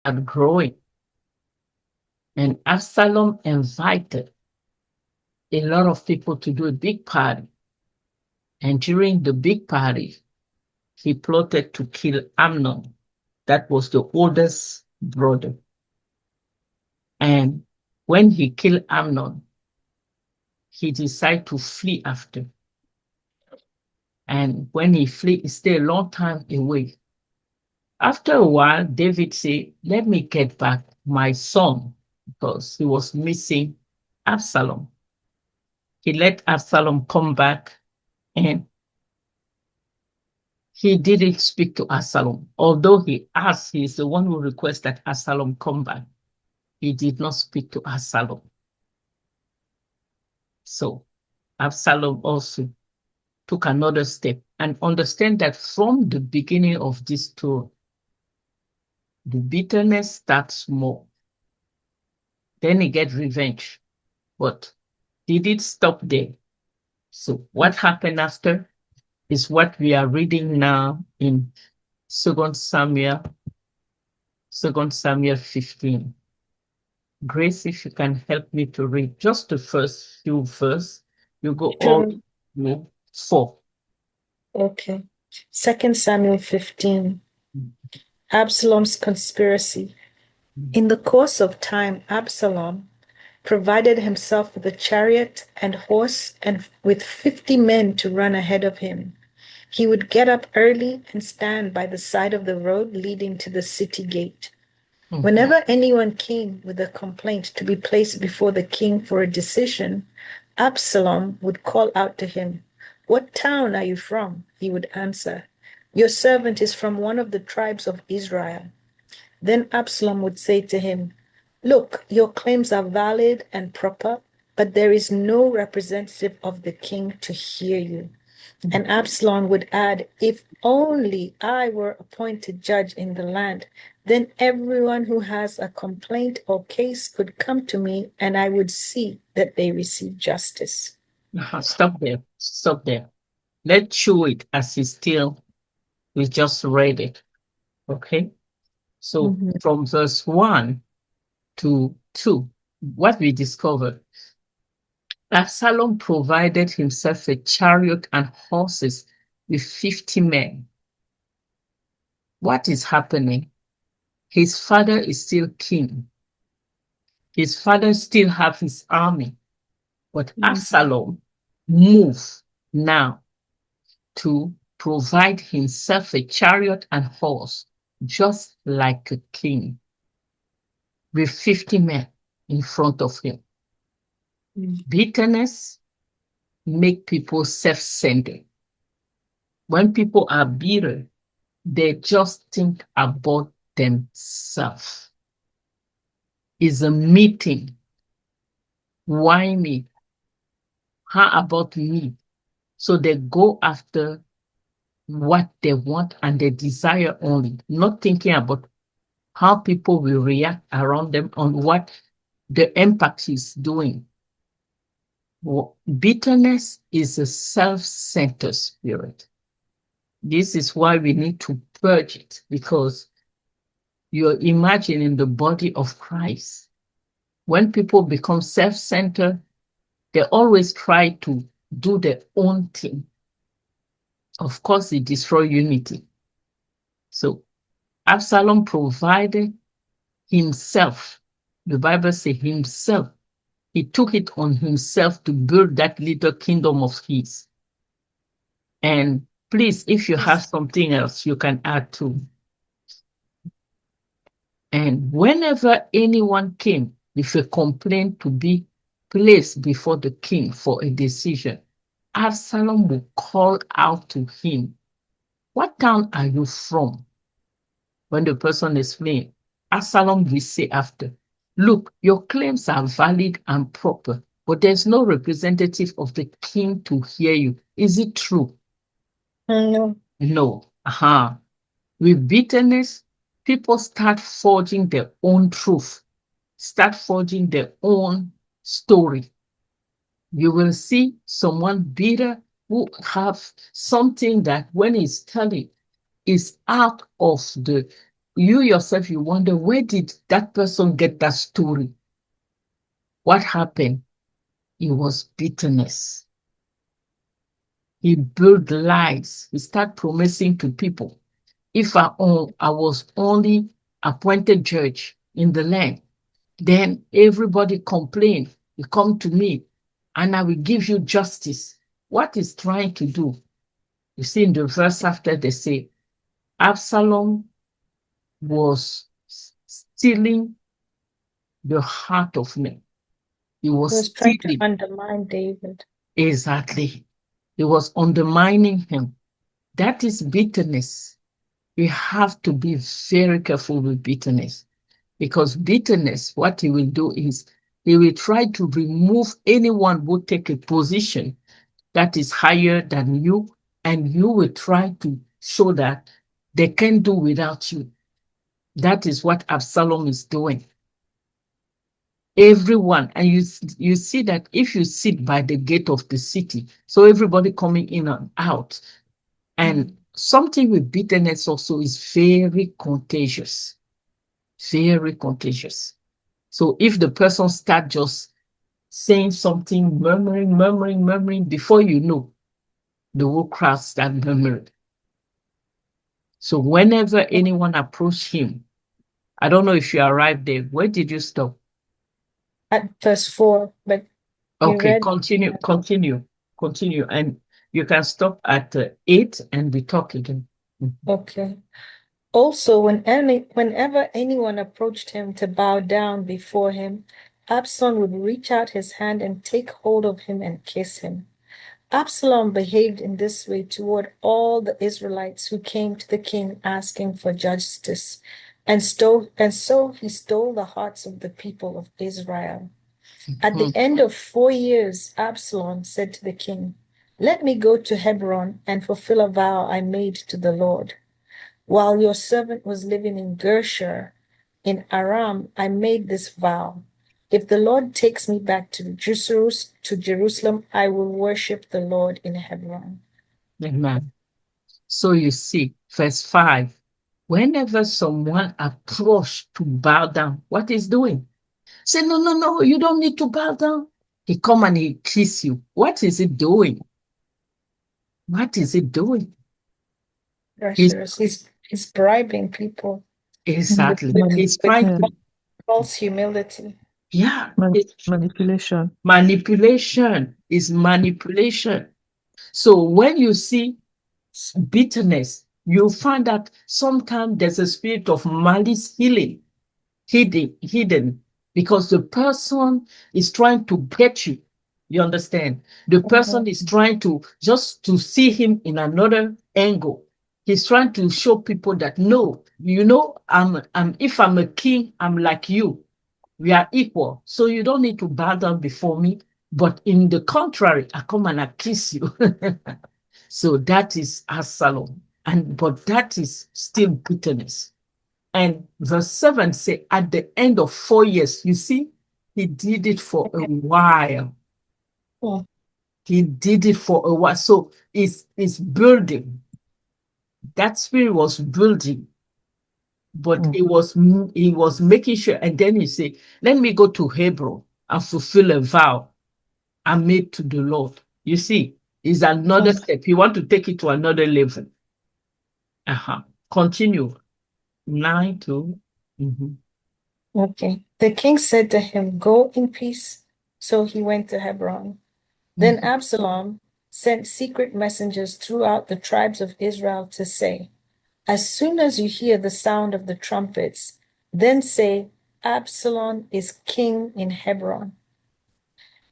started growing. And Absalom invited a lot of people to do a big party. And during the big party, he plotted to kill Amnon. That was the oldest brother. And when he killed Amnon, he decided to flee after. And when he fled, he stayed a long time away. After a while, David said, let me get back my son, because he was missing Absalom. He let Absalom come back, and he didn't speak to Absalom. Although he asked, he's the one who requested that Absalom come back. He did not speak to Absalom. So Absalom also took another step, and understand that from the beginning of this story, the bitterness starts small. Then he gets revenge. But did it stop there? So what happened after is what we are reading now in 2 Samuel, 15. Grace, if you can help me to read just the first few verses, you go all Sure. to 4. Okay. 2 Samuel 15. Absalom's conspiracy. In the course of time, Absalom provided himself with a chariot and horse and with 50 men to run ahead of him. He would get up early and stand by the side of the road leading to the city gate. Mhm. Whenever anyone came with a complaint to be placed before the king for a decision, Absalom would call out to him, "What town are you from?" He would answer, "Your servant is from one of the tribes of Israel." Then Absalom would say to him, "Look, your claims are valid and proper, but there is no representative of the king to hear you." And Absalom would add, "If only I were appointed judge in the land, then everyone who has a complaint or case could come to me, and I would see that they receive justice." Stop there. Stop there. Let's show it as it's still, we just read it. Okay. So Mhm. from verse 1 to 2, what we discovered, Absalom provided himself a chariot and horses with 50 men. What is happening? His father is still king. His father still have his army, but Absalom moved now to provide himself a chariot and horse, just like a king, with 50 men in front of him. Bitterness make people self-centered. When people are bitter, they just think about themselves. It's a meeting. Why me? How about me? So they go after what they want and they desire only, not thinking about how people will react around them on what the impact is doing. Bitterness is a self-centered spirit. This is why we need to purge it, because you're imagining the body of Christ. When people become self-centered, they always try to do their own thing. Of course, it destroys unity. So Absalom provided himself. The Bible says himself. He took it on himself to build that little kingdom of his. And please, if you have something else, you can add to. And whenever anyone came with a complaint to be placed before the king for a decision, Absalom would call out to him, "What town are you from?" When the person is fleeing, Absalom will say after, "Look, your claims are valid and proper, but there's no representative of the king to hear you. Is it true?" No. No. With bitterness, people start forging their own truth, start forging their own story. You will see someone bitter who have something that when he's telling is out of the you yourself, you wonder, where did that person get that story? What happened? It was bitterness. He built lies. He started promising to people, if I was only appointed judge in the land, then everybody complain. You come to me and I will give you justice. What is trying to do? You see in the verse after they say, Absalom was stealing the heart of men. He He was was trying to stealing. undermine David. Exactly. He was undermining him. That is bitterness. We have to be very careful with bitterness, because bitterness, what he will do is he will try to remove anyone who take a position that is higher than you, and you will try to show that they can do without you. That is what Absalom is doing. Everyone, and you see that if you sit by the gate of the city, so everybody coming in and out, and something with bitterness also is very contagious, very contagious. So if the person start just saying something, murmuring, before you know, the whole crowd start murmuring. So whenever anyone approach him, I don't know if you arrived there. Where did you stop? At verse 4, but you Okay, read. continue. And you can stop at 8 and we talk again. Okay. Also, whenever anyone approached him to bow down before him, Absalom would reach out his hand and take hold of him and kiss him. Absalom behaved in this way toward all the Israelites who came to the king asking for justice, and so he stole the hearts of the people of Israel. At the end of 4 years, Absalom said to the king, "Let me go to Hebron and fulfill a vow I made to the Lord. While your servant was living in Geshur in Aram, I made this vow. If the Lord takes me back to Jerusalem, I will worship the Lord in Hebron." Amen. So you see, verse 5, whenever someone approach to bow down, what is doing? Say, no, you don't need to bow down. He come and he kiss you. What is it doing? What is it doing? He's He's bribing people exactly. with, He's with trying to, false humility. yeah, Manipulation. manipulation is manipulation. So when you see bitterness, you find that sometimes there's a spirit of malice hidden, because the person is trying to get you. You understand? The person is trying to just to see him in another angle. He's trying to show people that no, I'm if I'm a king, I'm like you. We are equal. So you don't need to bow down before me. But in the contrary, I come and I kiss you. So that is Absalom. But that is still bitterness. And verse 7 say, at the end of 4 years, you see, he did it for a while. Oh. He did it for a while. So it's building. That spirit was building, but he was making sure. And then he said, let me go to Hebron and fulfill a vow I made to the Lord. You see, is another step. He want to take it to another level. Continue. 9 to. Okay. The king said to him, "Go in peace." So he went to Hebron. Then Absalom sent secret messengers throughout the tribes of Israel to say, "As soon as you hear the sound of the trumpets, then say, 'Absalom is king in Hebron.'"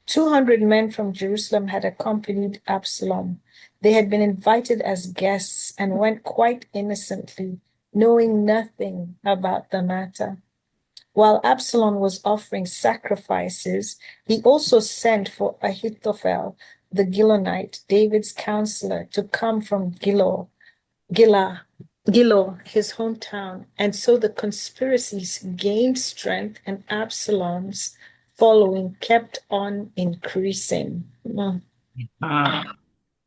200 men from Jerusalem had accompanied Absalom. They had been invited as guests and went quite innocently, knowing nothing about the matter. While Absalom was offering sacrifices, he also sent for Ahithophel, the Gilonite, David's counselor, to come from Gilo, his hometown. And so the conspiracies gained strength, and Absalom's following kept on increasing.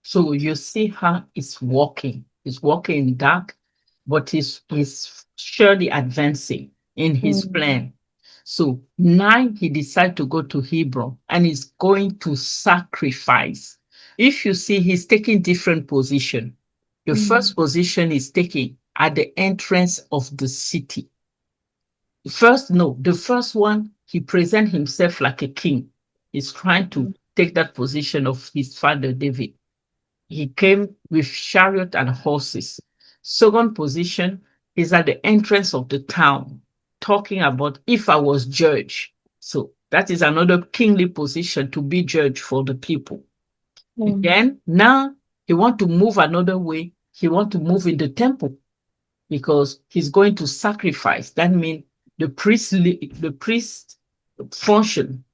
So you see how it's walking. It's walking in dark, but he's surely advancing in his plan. So now he decided to go to Hebron and he's going to sacrifice. If you see, he's taking different position. The first position is taking at the entrance of the city. The first one, he present himself like a king. He's trying to take that position of his father David. He came with chariot and horses. Second position is at the entrance of the town, talking about if I was judge. So that is another kingly position to be judge for the people. Again, now he want to move another way. He want to move in the temple because he's going to sacrifice. That means the priest function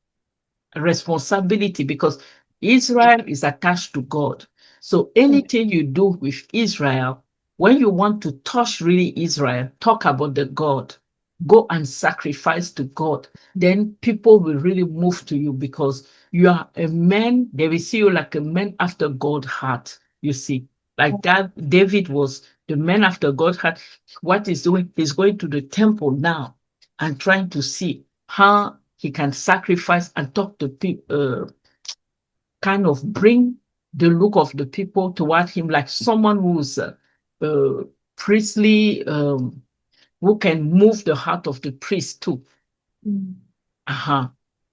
responsibility, because Israel is attached to God. So anything you do with Israel, when you want to touch really Israel, talk about the God, go and sacrifice to God, then people will really move to you because you are a man. They will see you like a man after God's heart. You see, like that, David was the man after God's heart. What he's doing, he's going to the temple now and trying to see how he can sacrifice and talk to people, kind of bring the look of the people toward him, like someone who's priestly, who can move the heart of the priest too. Uh-huh.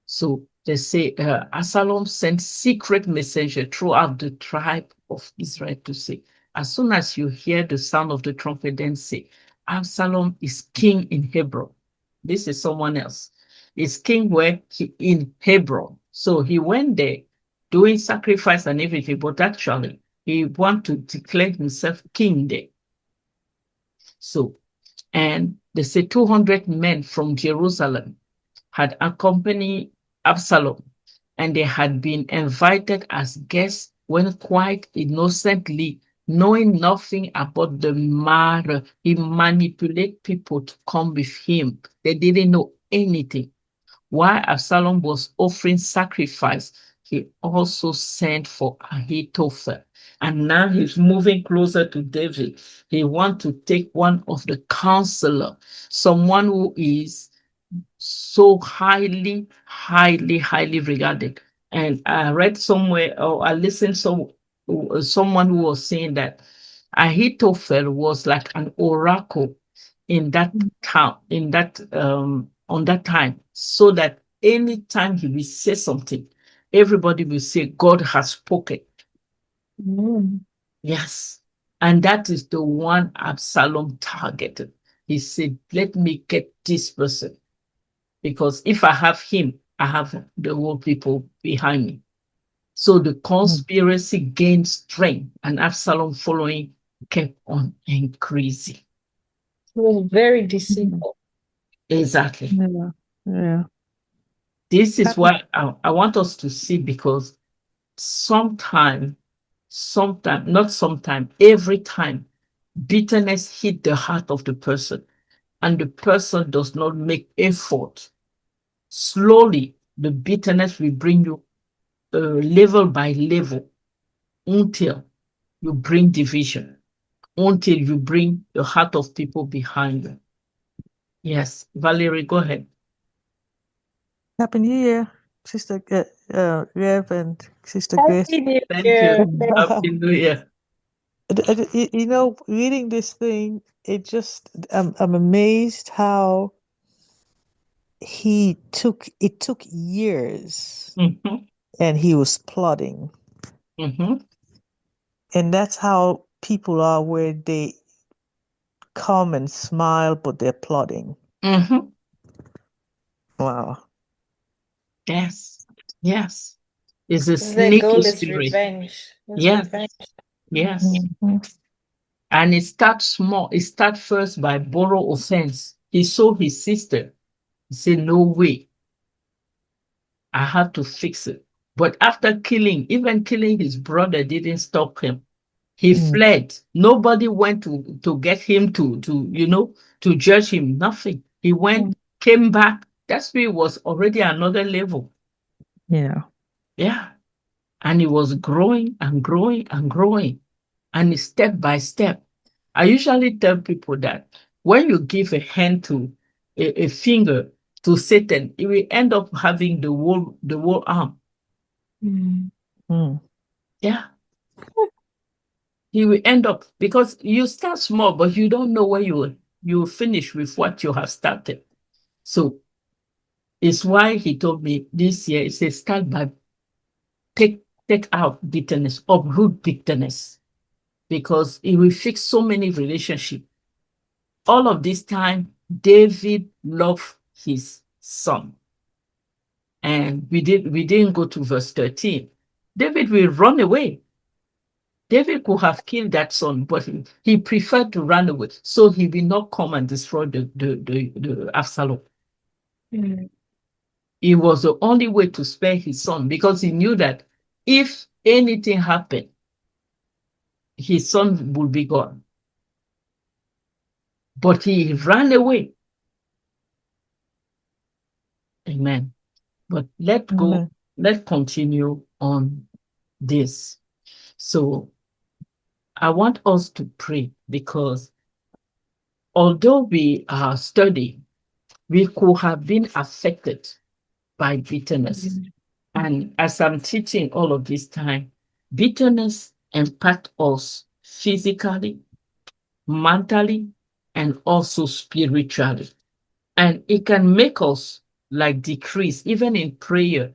So they say Absalom sent secret messenger throughout the tribe of Israel to say, as soon as you hear the sound of the trumpet, then say, Absalom is king in Hebron. This is someone else. Is king where in Hebron. So he went there doing sacrifice and everything, but actually he want to declare himself king there. So, and they say 200 men from Jerusalem had accompanied Absalom, and they had been invited as guests when quite innocently, knowing nothing about the matter. He manipulated people to come with him. They didn't know anything. While Absalom was offering sacrifice, he also sent for Ahithophel. And now he's moving closer to David. He wants to take one of the counselor, someone who is so highly, highly, highly regarded. And I read somewhere, or I listened someone who was saying that Ahithophel was like an oracle in that town, in that on that time, so that anytime he will say something, everybody will say, God has spoken. Yes. And that is the one Absalom targeted. He said, let me get this person, because if I have him, I have the whole people behind me. So the conspiracy gained strength, and Absalom following kept on increasing. He was very deceitful. Exactly. Yeah. This is what I want us to see, because every time bitterness hit the heart of the person and the person does not make effort, slowly the bitterness will bring you level by level until you bring division, until you bring the heart of people behind you. Yes, Valerie, go ahead. Happy New Year, Sister Rev and Sister Grace. Happy New Thank Year. you. Happy New Year. You know, reading this thing, it just I'm amazed how it took years, and he was plotting. And that's how people are, where they come and smile, but they're plotting. Wow. Yes. Yes. It's a The sneaky goal is spirit. revenge. Yes. Revenge. Yes. And it starts small. It starts first by borrow offense. He saw his sister. He said, no way. I have to fix it. But after even killing his brother didn't stop him. He fled. Nobody went to get him to judge him. Nothing. He went, came back. That spirit was already another level. Yeah. Yeah. And he was growing and growing and growing. And step by step. I usually tell people that when you give a hand to a finger to Satan, it will end up having the whole arm. Mm. Mm. Yeah. He will end up, because you start small, but you don't know where you will finish with what you have started. So it's why he told me this year, he says, start by take out bitterness, uproot bitterness, because it will fix so many relationships. All of this time, David loved his son. And we didn't go to verse 13. David will run away. David could have killed that son, but he preferred to run away, so he will not come and destroy the Absalom. Mm. It was the only way to spare his son, because he knew that if anything happened, his son would be gone. But he ran away. Amen. But let's continue on this. So I want us to pray, because although we are studying, we could have been affected by bitterness. And as I'm teaching all of this time, bitterness impacts us physically, mentally, and also spiritually. And it can make us like decrease, even in prayer.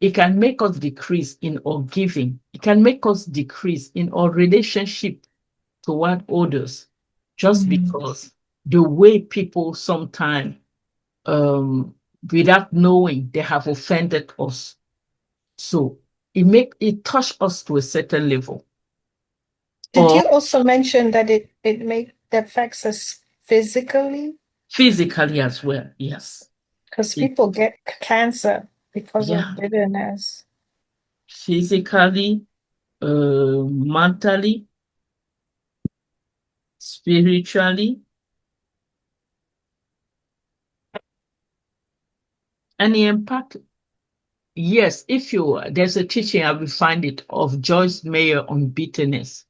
It can make us decrease in our giving. It can make us decrease in our relationship toward others, just because the way people sometimes, without knowing, they have offended us. So it touch us to a certain level. Did you also mention that it affects us physically? Physically as well, yes. Because people get cancer because of bitterness. Physically, mentally, spiritually. And the impact, yes, there's a teaching, I will find it, of Joyce Meyer on bitterness.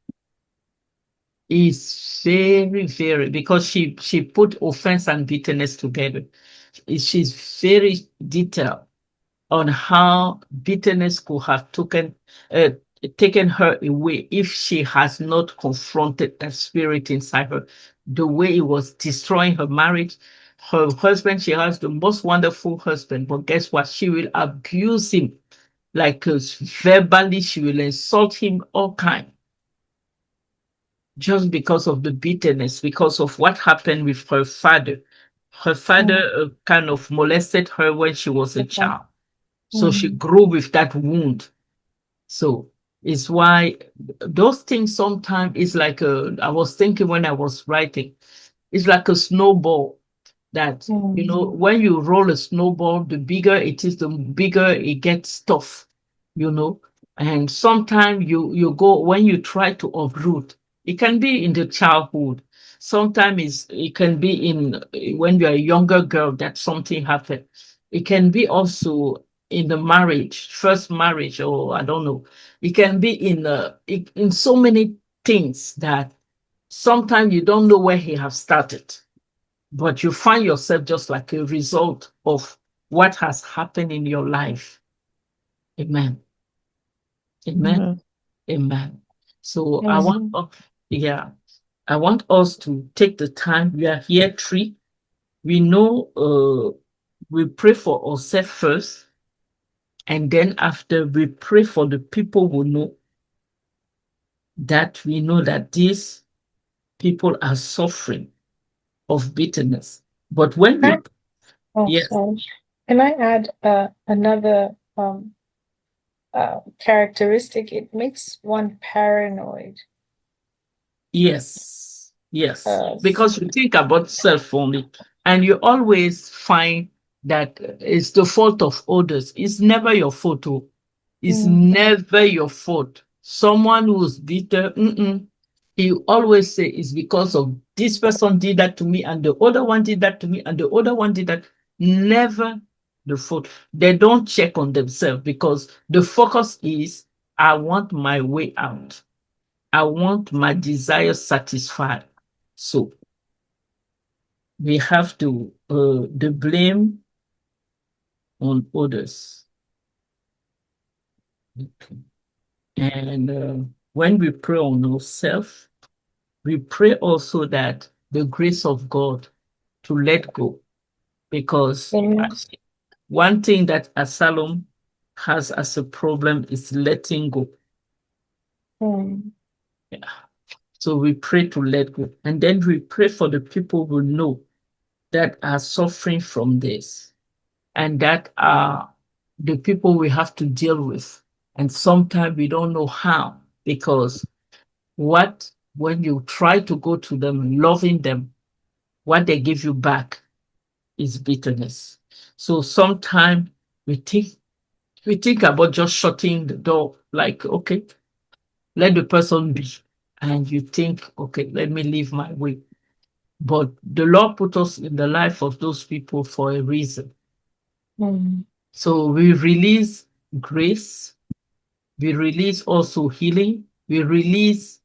Is very, very, because she put offense and bitterness together. She's very detailed on how bitterness could have taken her away if she has not confronted that spirit inside her, the way it was destroying her marriage. Her husband, she has the most wonderful husband, but guess what? She will abuse him, like verbally, she will insult him all kind, just because of the bitterness, because of what happened with her father. Her father kind of molested her when she was a child. So she grew with that wound. So it's why those things sometimes is like I was thinking when I was writing, it's like a snowball that, when you roll a snowball, the bigger it is, the bigger it gets tough, and sometimes you go, when you try to uproot, it can be in the childhood. Sometimes it can be when you're a younger girl that something happened. It can be also in the marriage, first marriage, or I don't know. It can be in so many things that sometimes you don't know where he has started, but you find yourself just like a result of what has happened in your life. Amen. Amen. Amen. So I want us to take the time. We are here three. We know we pray for ourselves first, and then after we pray for the people who know that we know that these people are suffering of bitterness. But when we sorry. Can I add another characteristic? It makes one paranoid. Yes, because you think about self only, and you always find that it's the fault of others. It's never your fault. It's never your fault. Someone who's bitter, he always say it's because of this person did that to me, and the other one did that to me, and the other one did that. Never the fault. They don't check on themselves, because the focus is, I want my way out. I want my desires satisfied. So we have to the blame on others. Okay. And when we pray on ourselves, we pray also that the grace of God to let go. Because one thing that Absalom has as a problem is letting go. Yeah. So we pray to let go. And then we pray for the people who know that are suffering from this and that are the people we have to deal with. And sometimes we don't know how, because when you try to go to them, loving them, what they give you back is bitterness. So sometimes we think about just shutting the door, like, okay, let the person be. And you think, okay, let me live my way. But the Lord put us in the life of those people for a reason. So we release grace, we release also healing, we release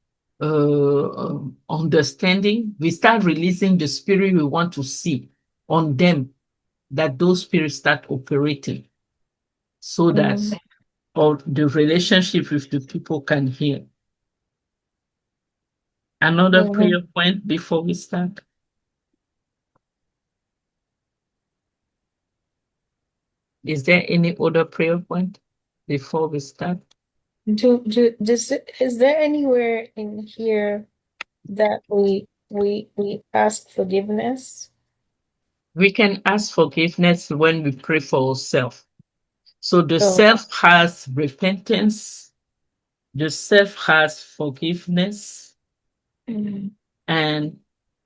understanding, we start releasing the spirit we want to see on them, that those spirits start operating, so that all the relationship with the people can heal. Another prayer point before we start? Is there any other prayer point before we start? Is there anywhere in here that we ask forgiveness? We can ask forgiveness when we pray for ourselves. So the self has repentance, the self has forgiveness, and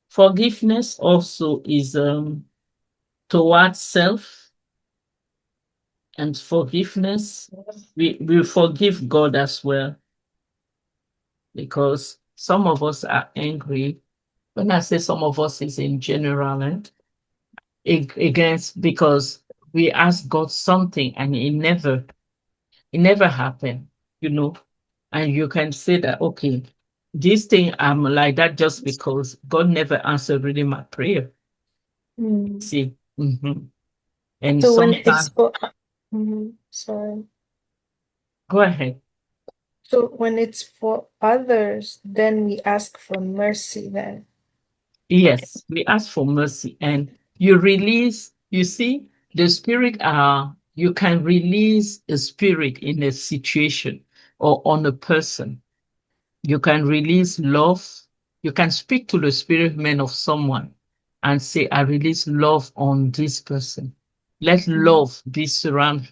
forgiveness also is towards self, and forgiveness, we forgive God as well, because some of us are angry. When I say some of us, is in general, and against, because we ask God something and it never happened, and you can say that, okay, this thing I'm like that just because God never answered really my prayer. See. And so when it's sometimes sorry. Go ahead. So when it's for others, then we ask for mercy then. Yes, we ask for mercy, and you release, you see, the spirit, you can release a spirit in a situation or on a person. You can release love. You can speak to the spirit man of someone and say, I release love on this person. Let love be surround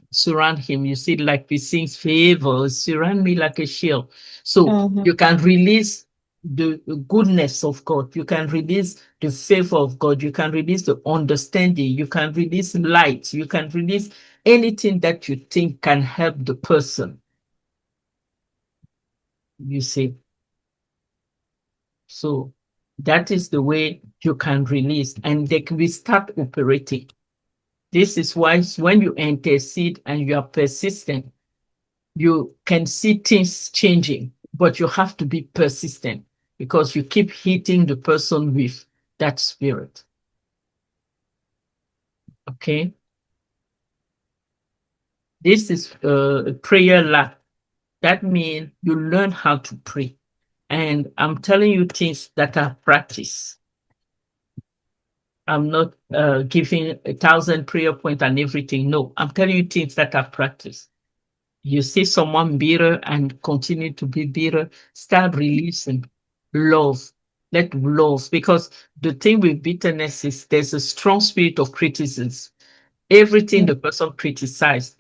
him. You see, like we sing, favor, surround me like a shield. So you can release the goodness of God. You can release the favor of God. You can release the understanding. You can release light. You can release anything that you think can help the person. You see. So that is the way you can release, and they can start operating. This is why when you intercede and you are persistent, you can see things changing, but you have to be persistent because you keep hitting the person with that spirit. Okay. This is a prayer lab. That means you learn how to pray. And I'm telling you things that are practice. I'm not giving 1,000 prayer points and everything. No, I'm telling you things that are practice. You see someone bitter and continue to be bitter, start releasing love. Let love, because the thing with bitterness is there's a strong spirit of criticism. Everything the person criticized,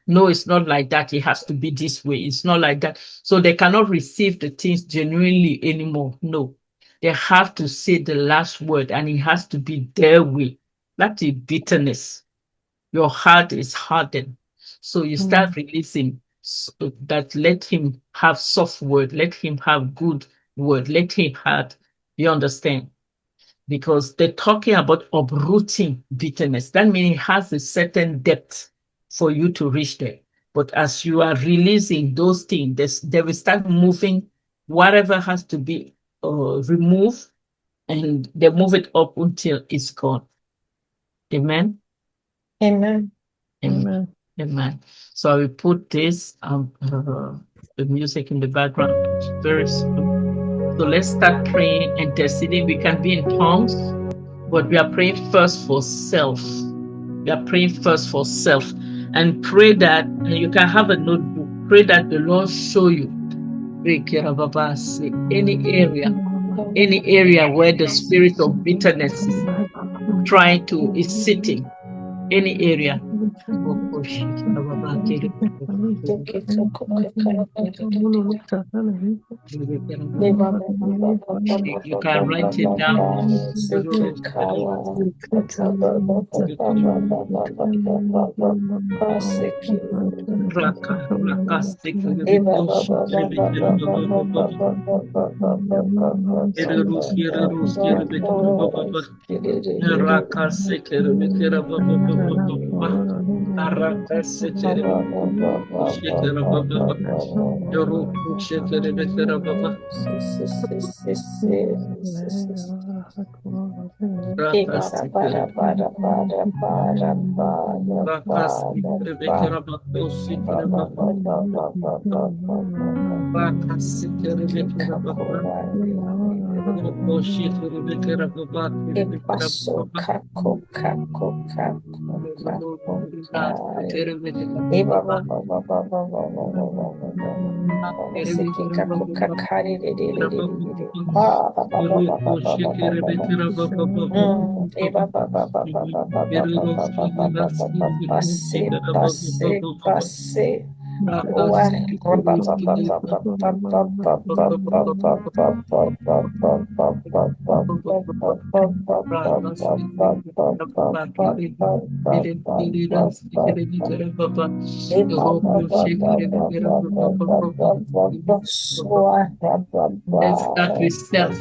No, it's not like that. It has to be this way. It's not like that. So they cannot receive the things genuinely anymore. No, they have to say the last word and it has to be their way. That is bitterness. Your heart is hardened. So you start releasing that. Let him have soft word. Let him have good word. Let him have, you understand? Because they're talking about uprooting bitterness. That means it has a certain depth for you to reach there. But as you are releasing those things, they will start moving whatever has to be remove, and they move it up until it's gone. Amen. Amen. Amen. Amen. So I will put this the music in the background very soon. So let's start praying and interceding. We can be in tongues, but we are praying first for self. We are praying first for self, and pray that, and you can have a notebook. Pray that the Lord show you any area where the spirit of bitterness is sitting, any area. You can write it down. Let's start with self.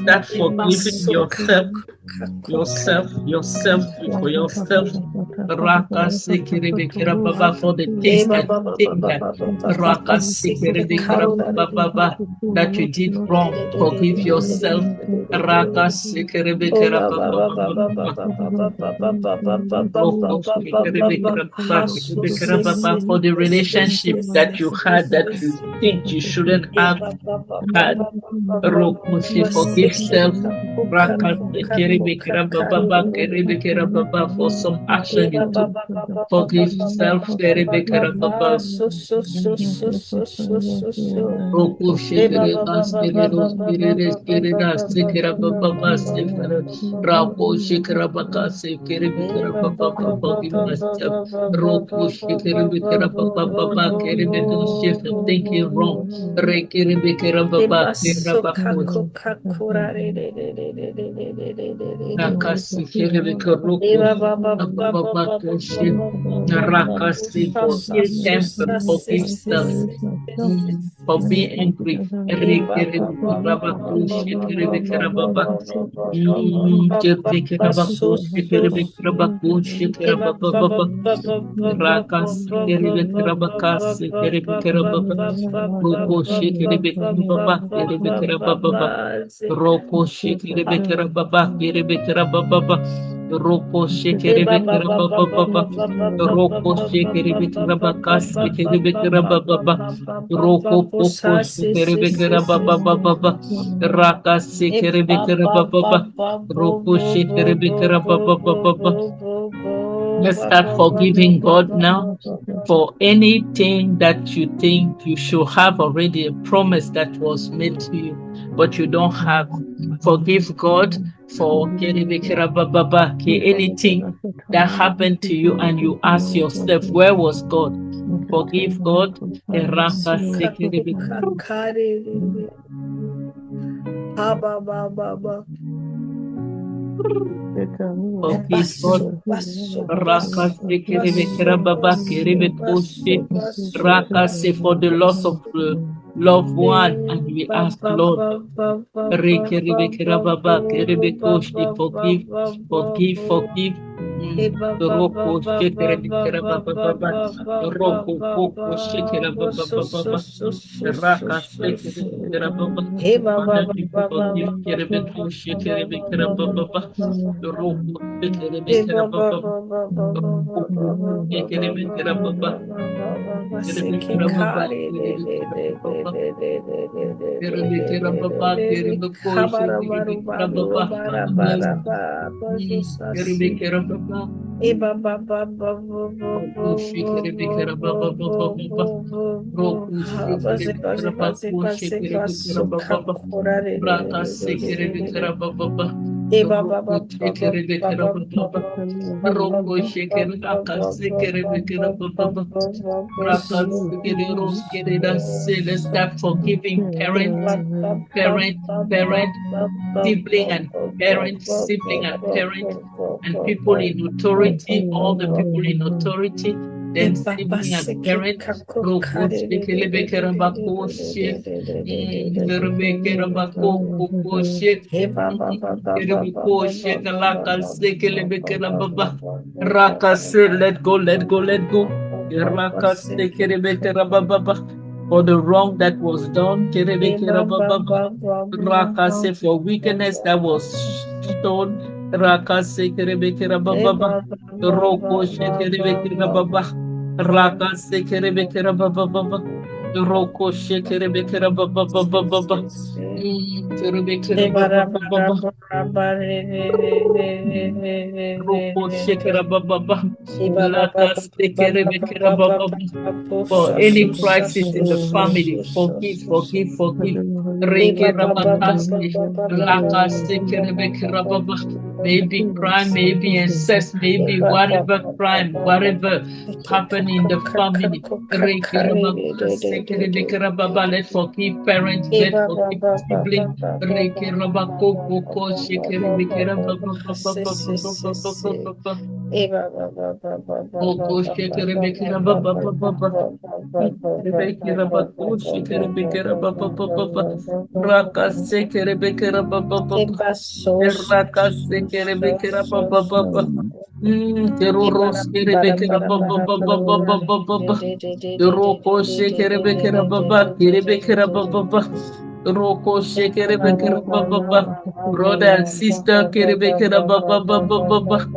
Start forgiving yourself for yourself. For the things that you did wrong. Forgive yourself. For the relationship that you had that you think you shouldn't have had. Forgive self. For some action you took. Forgive self. Thinking wrong. For being angry. Roko shekere bekera baba baba. Roko shekere bekera bakas shekere bekera baba baba. Roko poko shekere bekera baba baba. Raka shekere bekera baba baba. Roko shekere bekera baba baba. Let's start forgiving God now for anything that you think you should have already, a promise that was made to you. but you don't have. Forgive God for anything that happened to you and you ask yourself, where was God? Forgive God. Forgive God. Rakase for the loss of the loved one, and we ask Lord, forgive. Roko shekere bikera baba baba. Roko poko shekera baba baba. Raka shekere bikera baba. Father, we forgive kere biko shekere bikera baba baba. Roko shekere bikera baba baba. Roko shekere bikera baba. Kere bikera baba. Kere bikera baba. Kere bikera baba. Kere biko shekere bikera baba. Kere bikera baba. Let's start forgiving parent, sibling and parent, sibling and parent, and people in authority, all the people in authority, then sibling and parent. For the wrong that was done, Rakase for wickedness that was shown, Rakase kerebekera baba, Roko shekerebekera baba, Rakase kerebekera baba, Roko shekerebekera baba baba, kerebekera baba, Roko shekera baba, Lakase kerebekera baba. For any crisis in the family, forgive. Maybe crime, maybe incest, maybe whatever crime, whatever happened in the family. Let's forgive parents, let's forgive siblings. Roko shekere bekere baba, brother and sister, kere bekere baba,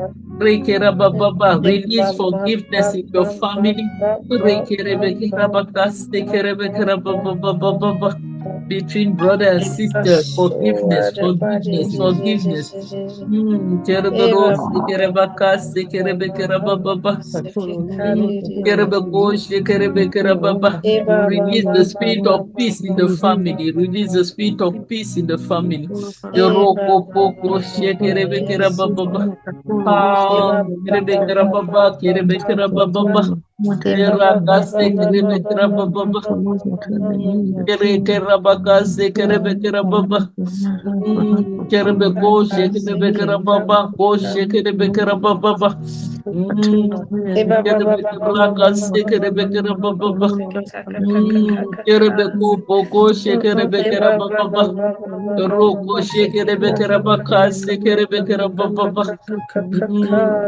release forgiveness in your family. Between brother and sister, forgiveness. Release the spirit of peace in the family. Release the spirit of peace in the family. Roko shekere bekera baka sekere bekera baba.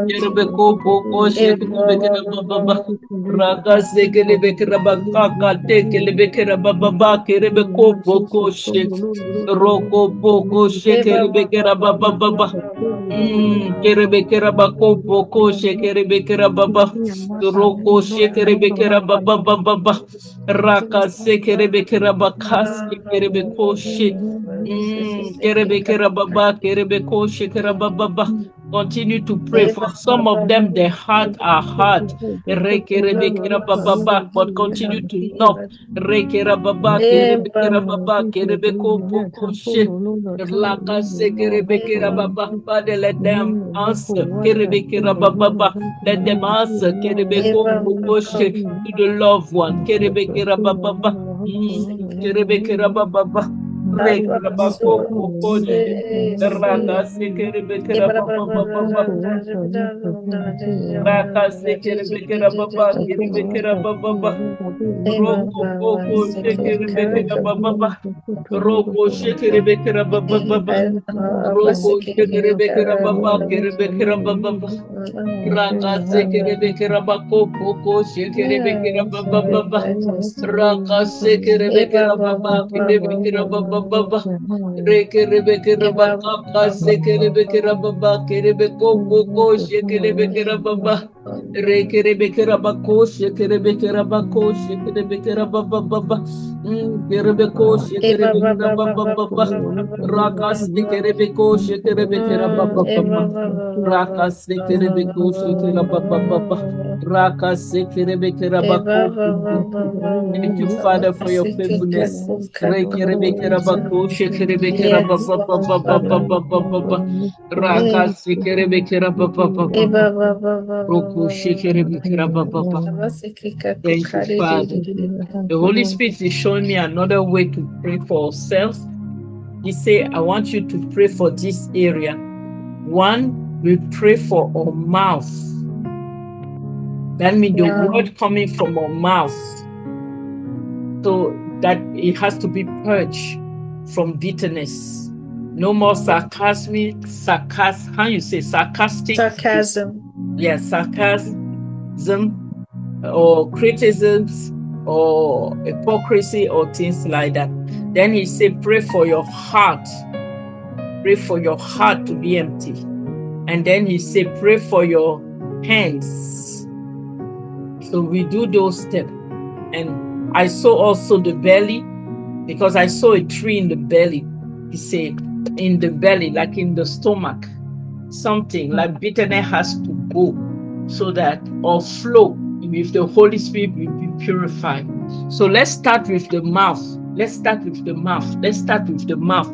Yerbeko boko shekere bekera baba. Raga sekere bekera baka tekele bekera baba. Kerebeko boko shek. Roko boko shekere bekera baba. Kerebekera bako boko shekere bekera baba. Roko shekere bekera baba. Raka sekere bekera baka sekere beko shek. Kerebekera baba, kerebeko shekera baba, Continue to pray. For some of them, their heart are hard. But continue to knock. Father, let them answer. Let them answer. To the loved one. Roko shekere bekera baba baba. Roko shekere bekera baba bekera baba. Raka sekere bekera bako koko shekere bekera baba baba. Raka sekere bekera baba bekera baba baba. Rekere bekera baka sekere bekera baba beko koko shekere bekera baba. Rekere bekera bako shekere bekera bako shekere bekera baba baba. Kerebeko shekere bekera baba baba. Raka sekere beko shekere bekera baba baba. Raka sekere beko shekere baba baba. Raka sekere bekera bako. Thank you, Father, for your faithfulness. Rekere bekera bako shekere bekera baba baba baba baba baba. Raka sekere bekera baba baba. Roko shekere bekera baba baba. Thank you, Father. The Holy Spirit is showing me another way to pray for ourselves. He said, I want you to pray for this area. One, we pray for our mouth. That means the word coming from our mouth. So that it has to be purged from bitterness. No more sarcasm. How you say sarcastic? Sarcasm. Yeah, sarcasm or criticisms or hypocrisy or things like that. Then he said, pray for your heart. Pray for your heart to be empty. And then he said, pray for your hands. So we do those steps. And I saw also the belly, because I saw a tree in the belly. He said, in the belly, like in the stomach, something like bitterness has to go so that our flow with the Holy Spirit will be purified. So let's start with the mouth. Let's start with the mouth. Let's start with the mouth.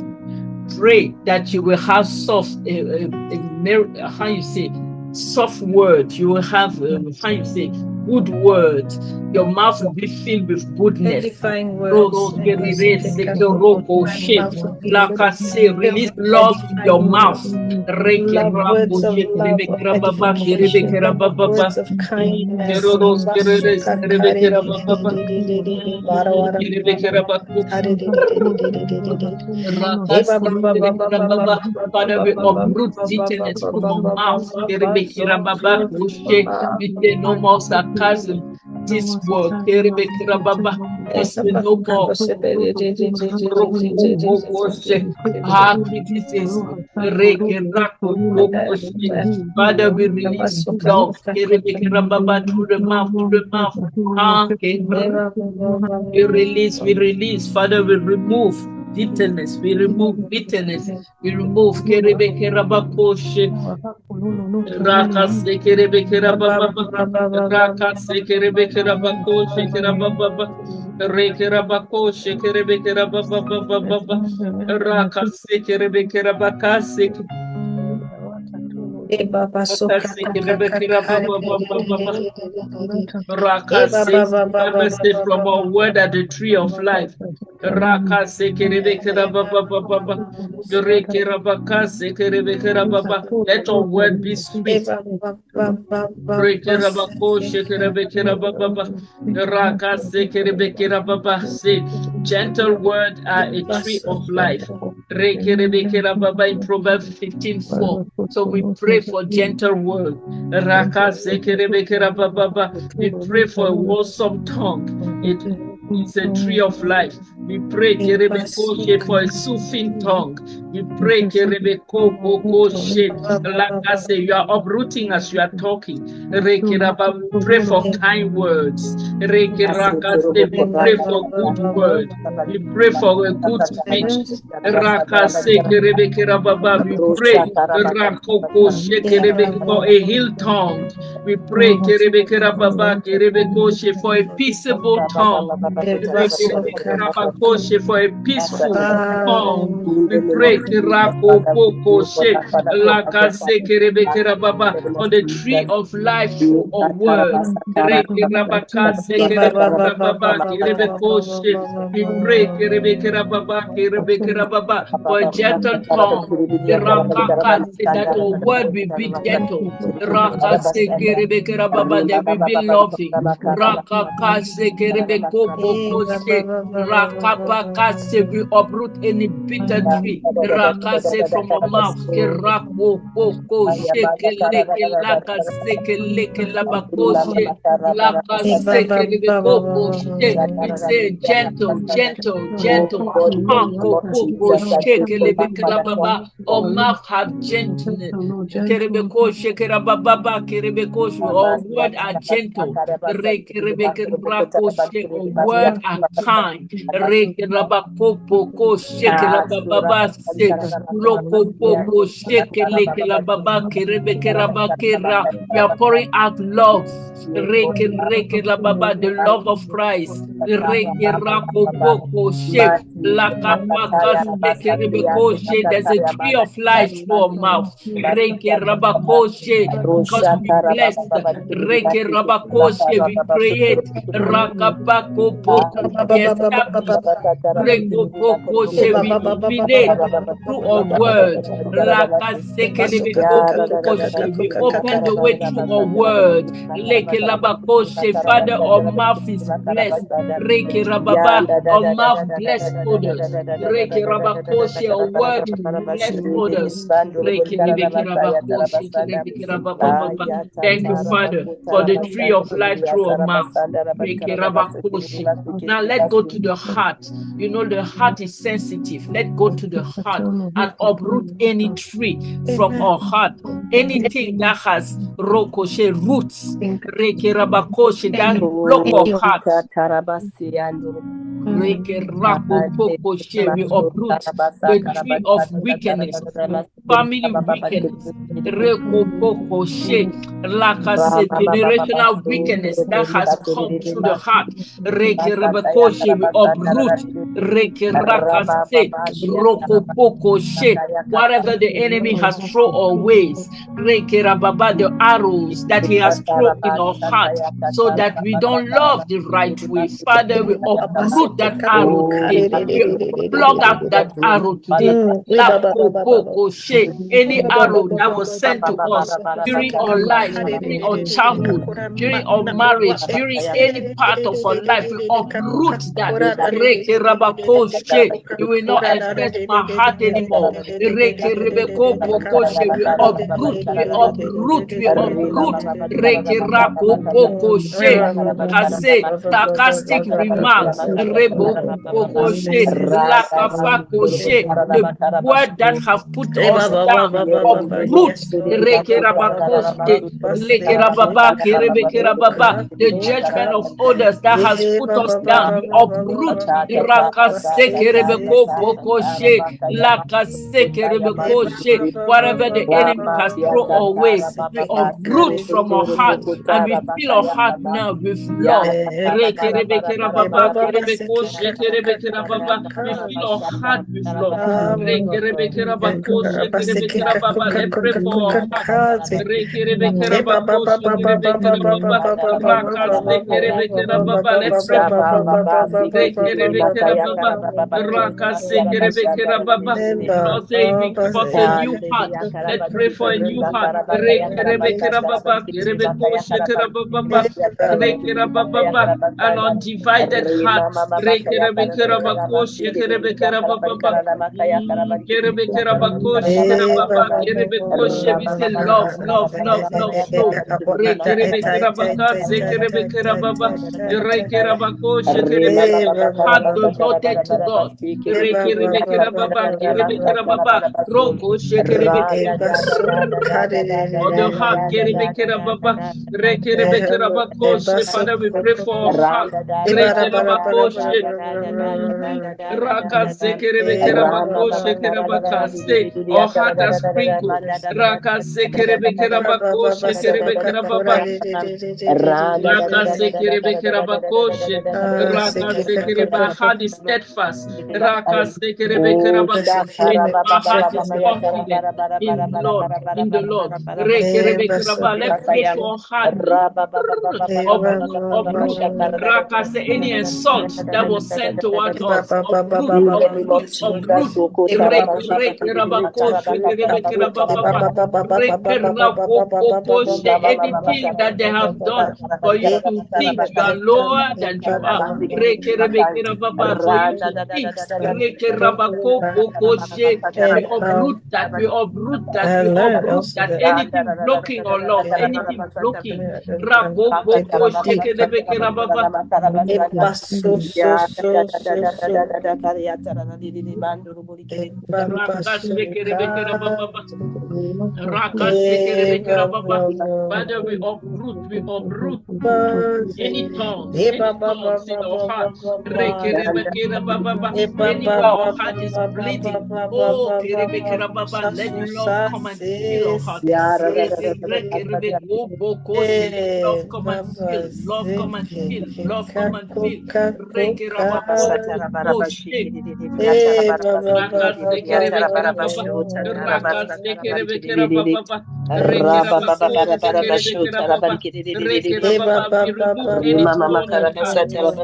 Pray that you will have soft, how you say, soft words. You will have, how you say, good words. Your mouth will be filled with goodness. Edifying words. Release love in your mouth. Words of love, of edification, words of kindness. Father, we uproot bitterness from our mouth. We say no more sarcasm. This word, this will no more Father, we release love through the mouth. We release. Father, we remove bitterness. We remove bitterness. We remove from our word at the tree of life. Let our word be sweet. Gentle words are a tree of life. In Proverbs 15:4. So we pray for gentle words. We pray for a wholesome tongue. It's a tree of life. We pray Kerebekoshe for a soothing tongue. We pray Kerebekokoshe. Like I say, you are uprooting as you are talking. Rekeraba, we pray for kind words. Rekerakase, we pray for good word. We pray for a good speech. Rakase Kerebekerababa, we pray Rakokoshe Kerebe for a healed tongue. We pray Kerebekerababa Kerebekoshe for a peaceable tongue. We pray Kerebekoshe for a peaceful tongue. We pray Kerakokoshe Lakase Kerebekerababa for the tree of life through a word. Kerebakase Kerebekerababa Kerebekoshe. We pray Kerebekerababa for a gentle tongue. Rakakase, that your word will be gentle. Rakase Kerebekerababa, they will be loving. Rakakase Kerebekokoshe. Rakapakase, we uproot any bitter tree. Rakase from our mouth. Kerakokoshe keleke lakase keleke labakoshe. Lakase kerebekokoshe. We say gentle, gentle, gentle. Our mouth have gentleness. Kerebekoshe kerababa kerebekoshe. Our word are gentle. Rekerebekoshe. Our word are kind. Rekerabakopokoshe kerababa se. Lokopokoshe kelekebaba kerebekerabakera. We are pouring out love. Rekerababa, the love of Christ. Rekerakopokoshe. Lakapakashekerebekoshe. There's a tree of life through our mouth. Rekerabakoshe. Because we bless. Rekerabakoshe. We create. Rakapakopoko. We establish. Rekopokoshe. We illuminate through our word. Lakasekelebekokoshe. We open the way through our word. Lekelabakoshe. Father, our mouth is blessed. Rekerababa, our mouth bless others. Rekerabakoshe, our word bless others. Rekelebekirabakoshe, kelebekirabababa. Thank you, Father, for the tree of life through our mouth. Rekerabakoshe. Now let's go to the heart. You know, the heart is sensitive. Let's go to the heart and uproot any tree from our heart. Anything that has rokoshe roots, rekerabakoshe, that block our heart. Rekerakopokoshe, we uproot the tree of wickedness, family wickedness. Rekopokoshe, lakase, generational wickedness that has come through the heart. Rekerebekoshe, we uproot. Rekerakase, rokopokoshe, whatever the enemy has thrown our ways. Rekerababa, the arrows that he has thrown in our heart, so that we don't love the right way. Father, we uproot that arrow today. We plug out that arrow today. Any arrow that was sent to us during our life, during our childhood, during our marriage, during any part of our life, we uproot that. You will not affect my heart anymore. We uproot, we uproot, we uproot. Kase, sarcastic remarks, the word that have put us down, uproot. The judgment of others that has put us down, we uproot. Whatever the enemy has thrown away, we uproot from our heart, and we fill our heart now with love. We fill our heart with love. Let's pray for our heart. Let's pray for Raka Sekerebekera Baba. Lord say we give us a new heart. Let's pray for a new heart. Rekerebekera Baba, Kerebeko Shekera Baba, Rekera Baba, an undivided heart. Rekerebekera Bako Shekerebekera Baba, Kerebekera Bako Shekera Baba, Kerebeko She. We say love, love, love, love, flow. Rekerebekera Baka Sekerebekera Baba, Rekera Bako Shekerebekera. Heart devoted to God. Rekerebekera Baba, Kerebekera Baba, Roko Shekerebekera. Or the heart, Kerebekera Baba, Rekerebekera Bakoshe. Father, we pray for a heart. Rekera Bakoshe. Raka Sekerebekera Bakoshe Kerabaka. Say, our heart are sprinkled. Raka Sekerebekera Bakoshe Kerebekera Baba. Raka Sekerebekera Bakoshe. Raka Sekereba. Heart is steadfast. Raka Sekerebekera Baka. Our heart is confident in the Lord. In the Lord. Rekerebekeraba. Let's pray for heart. Uproot. Raka say any insult that was sent towards us. Uproot. Anything that they have done for you to think you are lower than you are. For you to think. We uproot that. We uproot that. We uproot that. Anything blocking our love. Anything blocking. Father, we uproot any tongues in our heart. Anywhere our heart is bleeding. Oh, let love come and fill our heart. Love come and fill. Love come and fill. Love come and fill.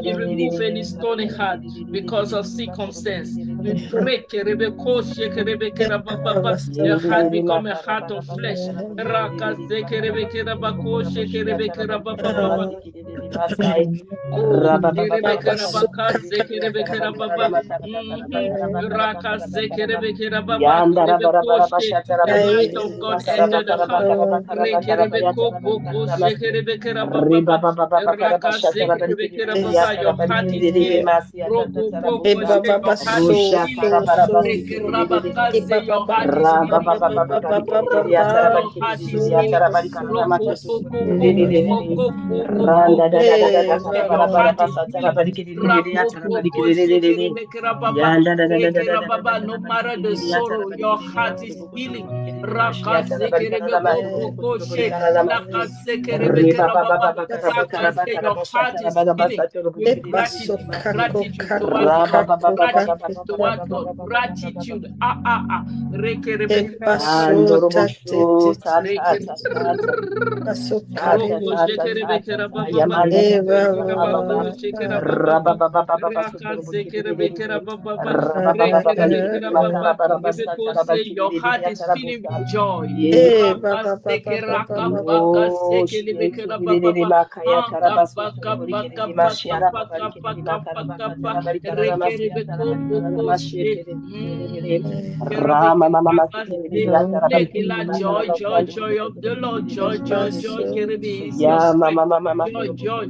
We remove any stony heart because of circumstance. We break your heart become a heart of flesh. The light of God entered the heart. Your heart is here. Your heart is no matter the sorrow, your heart is healing. Your heart is healing with gratitude towards God. Gratitude towards God. Gratitude. Your heart is filling with joy. Joy of the Lord, joy, joy, joy, is your strength. Joy,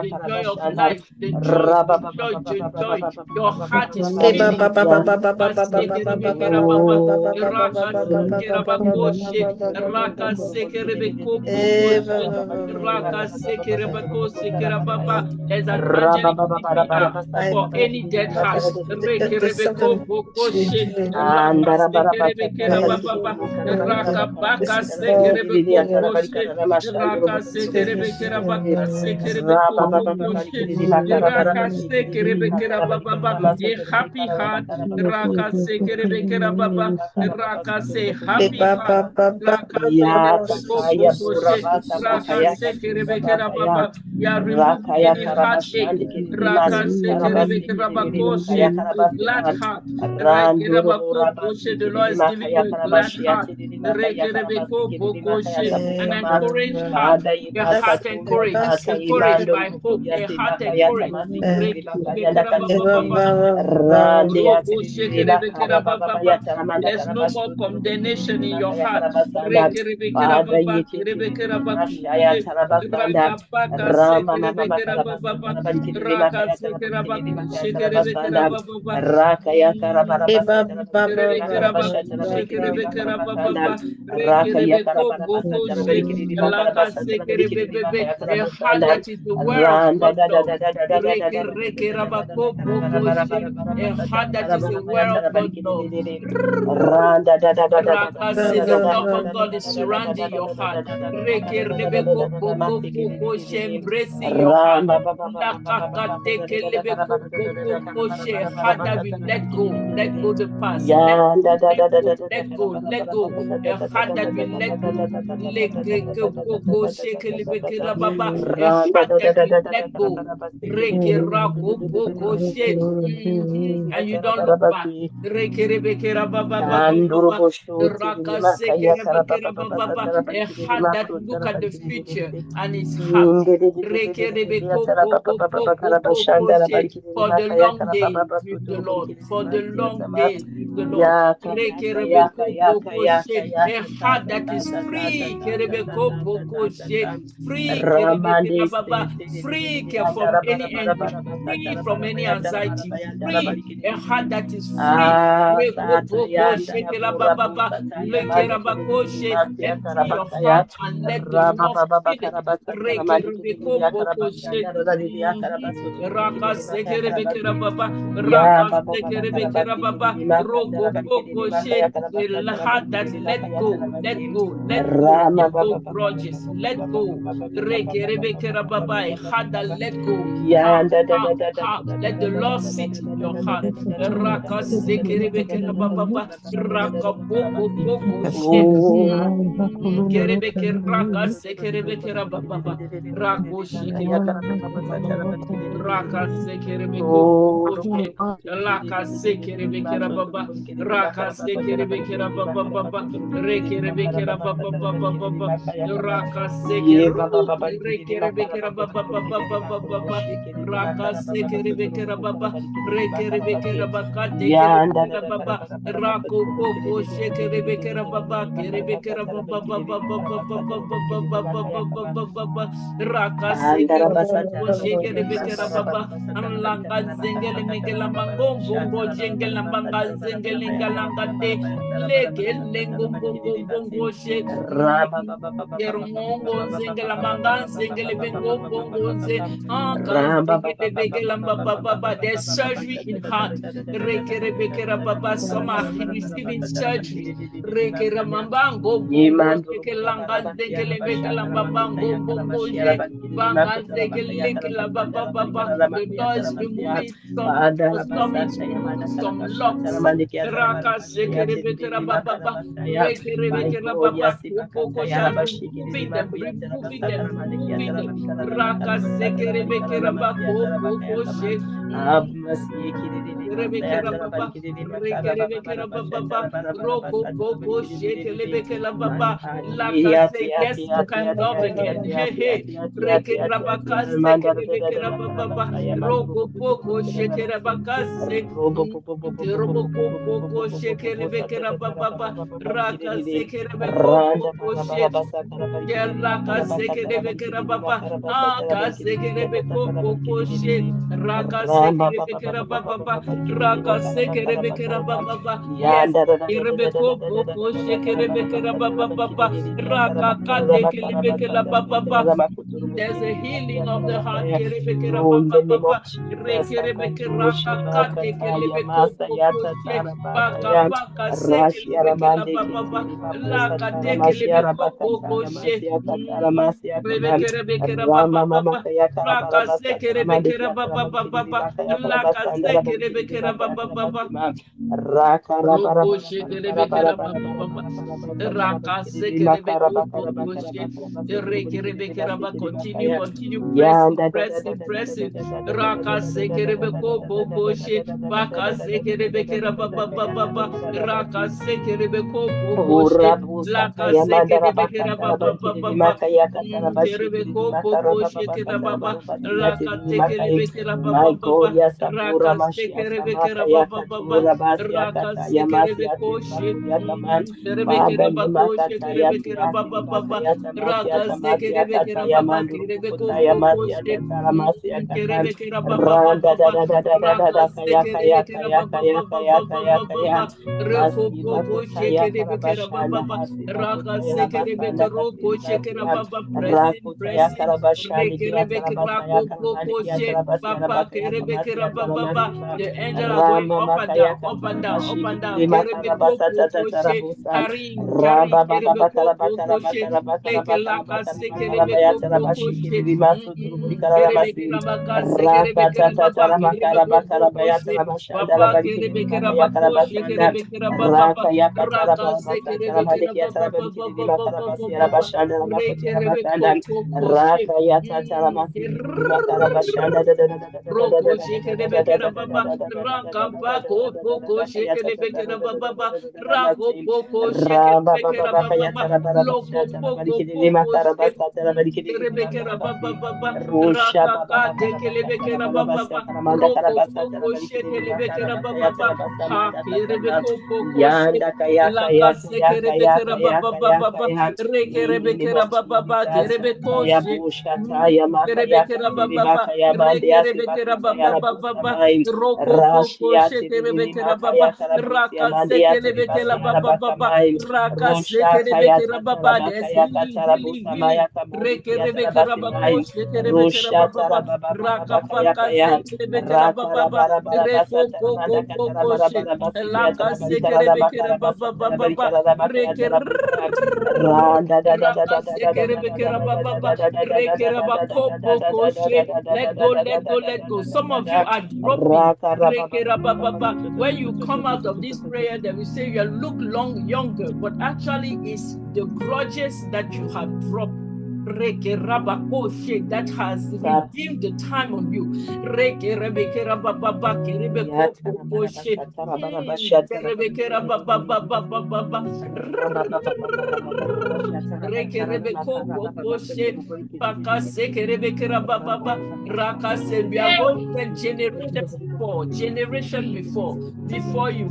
the joy of life, the joy, joy. Your heart is filling. There's an angelic for any dead heart. A happy heart, happy heart, you are removing any heartache. Glad heart. The Lord is giving you a glad heart. An encouraged heart. A heart encouraged by hope. A heart encouraged. There's no more condemnation in your heart. A heart that is aware of God's love. A heart that is aware of God's love. The love of God is surrounding your heart. Embracing your heart. Heart that will let go the past. Let go. A heart that will let go. A heart that will let go. And you don't look back. A heart that look at the future and is happy. For the long day with the Lord. For the long day with the Lord. A heart that is free. Free from any envy. Free from any anxiety. Free. A heart that is free. Empty your heart and let the Lord fill it. A heart that let go grudges, let go. A heart that let go. Let the Lord sit in your heart. There's surgery in heart. Some are receiving surgery. The Lord is removing some locks. Yes, you can love again. There's a healing of the heart. sekerebeke rakakate kelebeko kokoshe baka baka sekelebeke la baba lakate kelebeko kokoshe Rebekera baba baba raka sekere bekera baba baba laka sekere bekera baba baba Roko shekere bekera baba baba raka sekere beko kokoshe rekere bekera baba continue pressing raka sekere beko kokoshe baka sekere bekera baba baba raka sekere beko kokoshe laka sekere bekera baba baba Kerebeko Boko Shekera Baba Raka Tekelebekera Baba Baba Raka Sekerebekera Baba Baba Raka Sekerebeko Shekerebekera Bako Shekerebekera Baba Baba Raka Sekerebekera Baba Kerebeko Boko She Kerebekera Baba Baba Raka Sekerebekera Baba Baba Reko Boko Shekerebekera Baba Raka Sekerebekero Shekera Baba pressing Rekerebeke Rako Kokoshe Papa Kerebekera Baba the angel are going up and down Kerebeko Kokoshe carrying Kerebeko Kokoshe Lekelaka Sekerebeko Kokoshe Kerebekera Baka Sekerebekera Baba Kerebeko Kokoshe Papa Kerebekera Bako Shekerebekera Baba Raka Sekerebekera Baba Roko shekere bekera baba rakamba koko shekere bekera baba rako koko shekere bekera baba loko koko shekere bekera baba rakaka tekele bekera baba roko koko shekere bekera baba ha kere beko koko laka sekere bekera baba rekere bekera baba kerebeko kerebekera baba rekerebekera baba roko koko shekerebekera baba raka sekelebekera baba raka sekelebekera baba there's healing rekerebekera baba shekerebekera baba raka paka sekelebekera baba reko koko she laka sekelebekera baba reker let go. Some of you are dropping. When you come out of this prayer, they will say you look younger, but actually it's the grudges that you have dropped. That has redeemed the time on you. We are going to generation before you.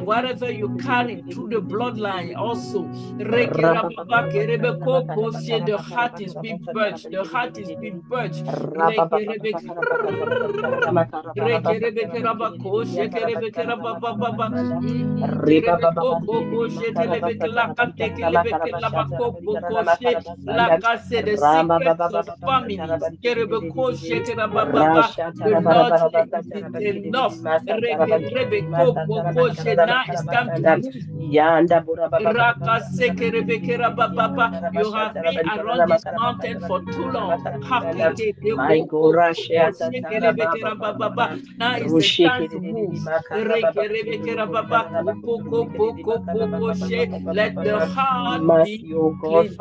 Whatever you carry through the bloodline also. The heart is being purged. The heart is being purged. The secrets of families. The Lord said it is enough. Now it's time to move. You have been around this mountain for too long. Now is the time to move. Let the heart be clean.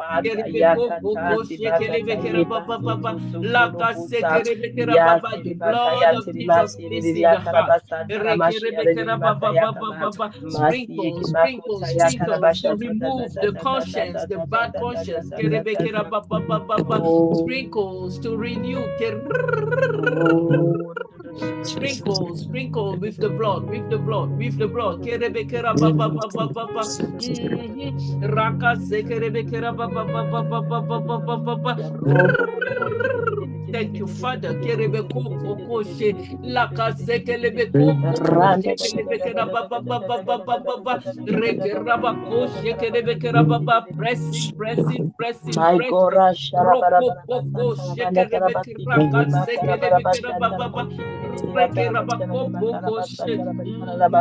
The blood of Jesus is in the heart. Sprinkles to remove the conscience, the bad conscience. Sprinkles to renew. Sprinkle with the blood. Thank you, Father. Kerebeko kokoshe lakasekelebeko kokoshe kelebekera baba baba baba baba rekerabako shekelebekera baba pressing pressing pressing My pressing Gora roko koko shekelebekera kasekelebekera baba rekerabako kokoshe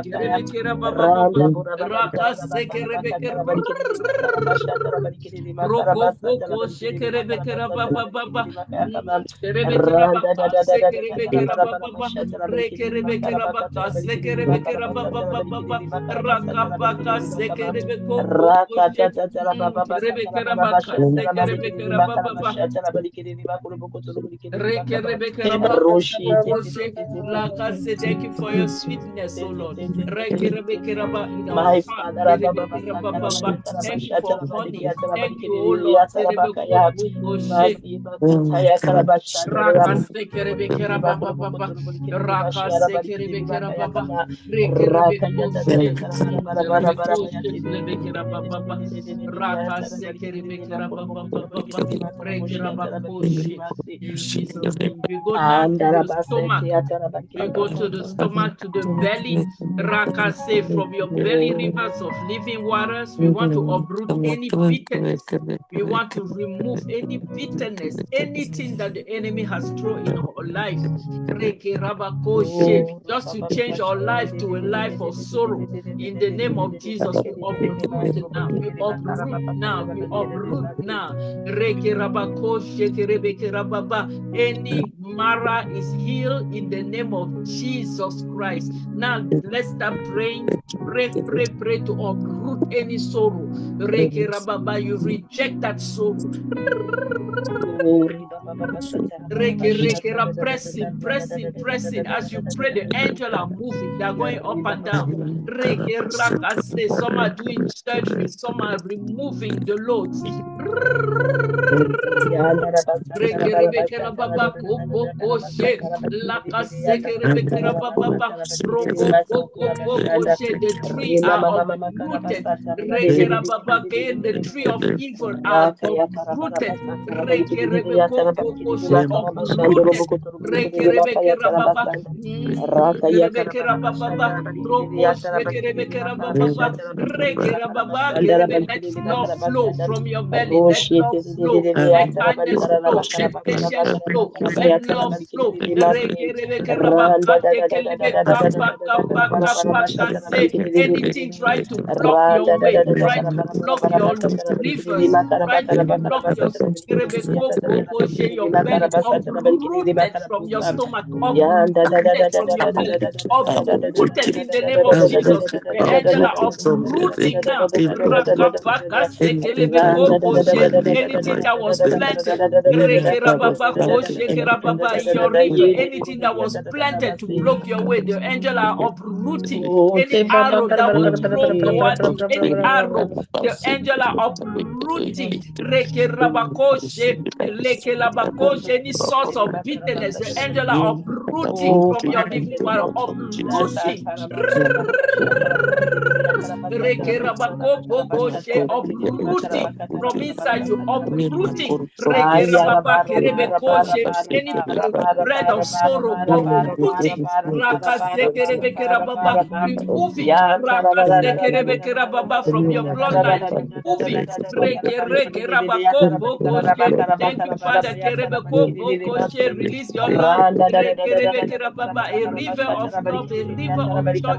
kerebekera baba rakasekelebekera roko koko shekelebekera baba Kerebekera baka, sekerebekera baba, rekerebekera baka, sekerebekera baba, rakabaka, sekerebeko, kokoshe, kerebekera baka, sekerebekera baba, rekerebekera baka, kokoshe, lakase. Thank you for your sweetness, O Lord. Rekerebekera ba in our My heart, Father, kerebekera baba. Thank you for honey. Thank you, O Lord. Kerebeko, kokoshe. Raka sekere bekera baba baba. Raka sekere bekera baba. Rekere bekoshe. Rebekoshe kere bekera baba baba. Raka sekere bekera baba baba. Rekera bakoshe. In Jesus' name. We go now to the stomach. We go to the stomach, to the belly. Raka say, from your belly, rivers of living waters. We want to uproot any bitterness. We want to remove any bitterness, anything that the enemy has thrown in our life. Just to change our life to a life of sorrow. In the name of Jesus, we uproot it now. We uproot now. We uproot now. Any Mara is healed in the name of Jesus Christ. Now let's start praying. Pray to uproot any sorrow. You reject that sorrow. Pressing. As you pray, the angels are moving. They are going up and down. Some are doing surgery. Some are removing the loads. The tree are uprooted. The tree of evil are uprooted. Let love flow from your belly. Let love flow. Let kindness flow. Let patience flow. Let love flow. Anything try to block your way, try to block your livers, try to block your belly, uprooted from your stomach, uprooted from your belly, uprooted in the name of Jesus. The angel are uprooting now. Anything that was planted, anything that was planted to block your way, the angel are uprooting. Any arrow that was thrown toward you, any arrow, the angel are uprooting. Any source of bitterness, the angel are uprooting from your living water, uprooting. Uprooting from inside you, uprooting. Any bread of sorrow, uprooting. Removing from your bloodline, removing. Thank you, Father. Release your love. A river of love, a river of joy,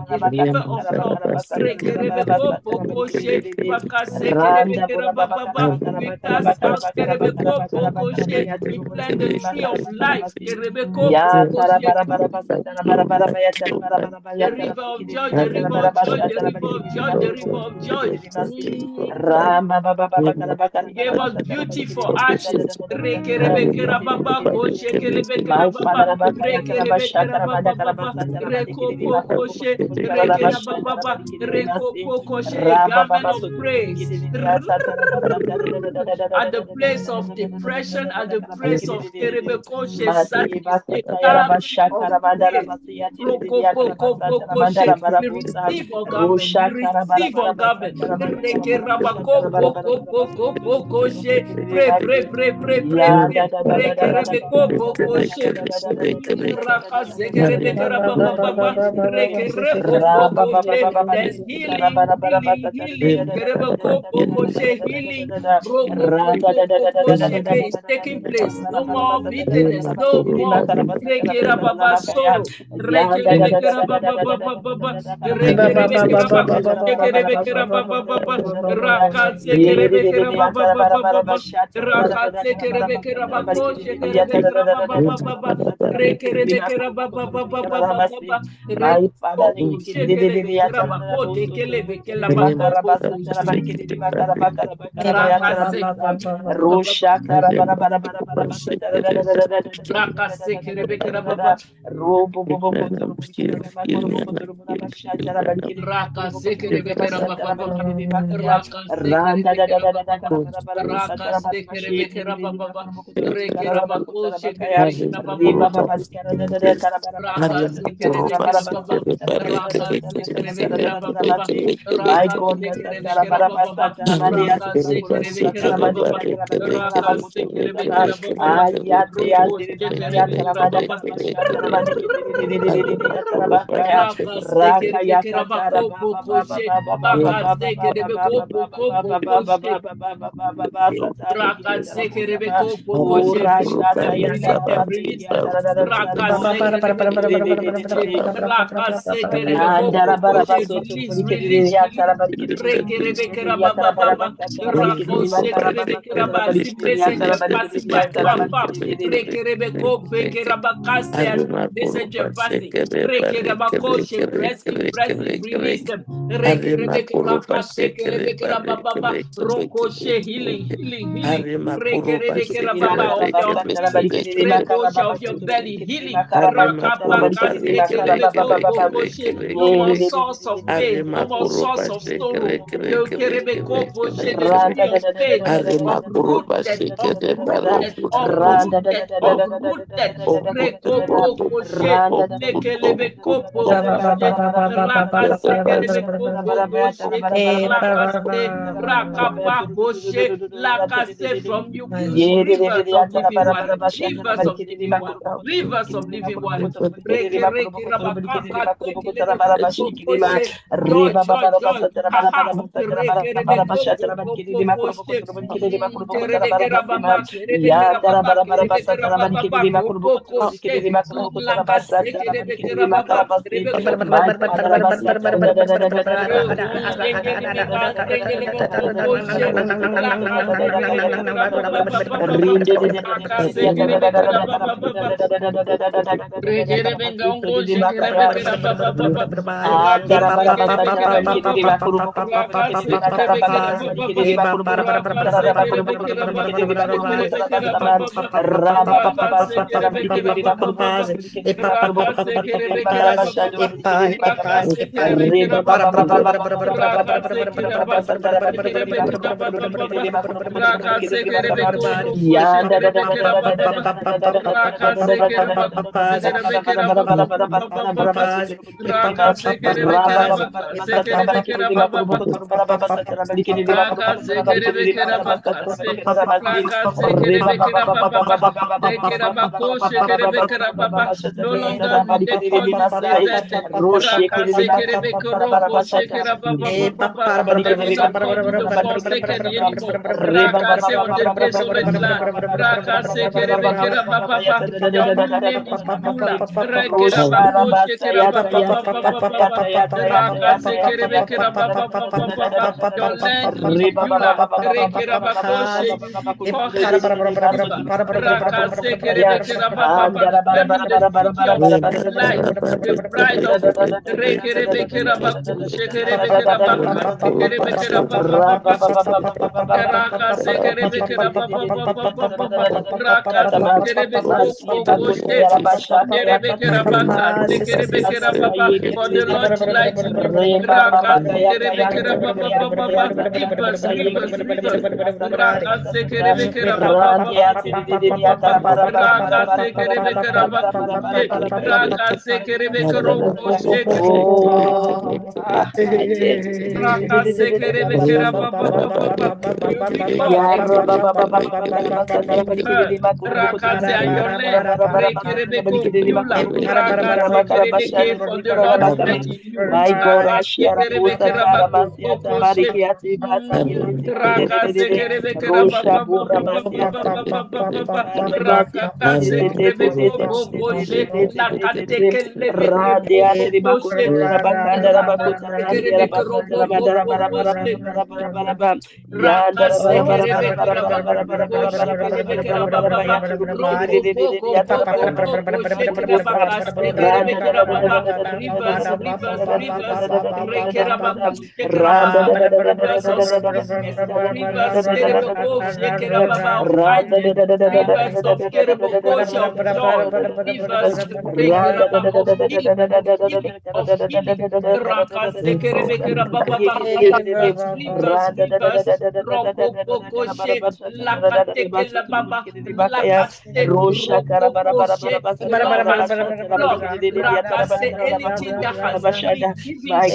a river of love. We cast out. We plant the tree of life. The river of joy, the river of joy, the river of joy, the river of joy. Gave us beauty for ashes. garment of praise. At the place of depression, at the place of kerebekoshe sadness, we receive our garment, we receive our garment. There's healing, is taking place. No more bitterness, no more sorrow. Release them. Of your belly, healing. No more source of pain, no more source of sorrow. From you, rivers of living water, rivers of living water, rivers of living water. For the Lord delights in you. My God, Ashiara Kosa Karamasia Tamarikiati Rosha Buramasia Radia Tribakuta Rabakanda Rabakuta Radia Rabasata Rabadara Barabarabarabarabarabarabam Yandara Rosha my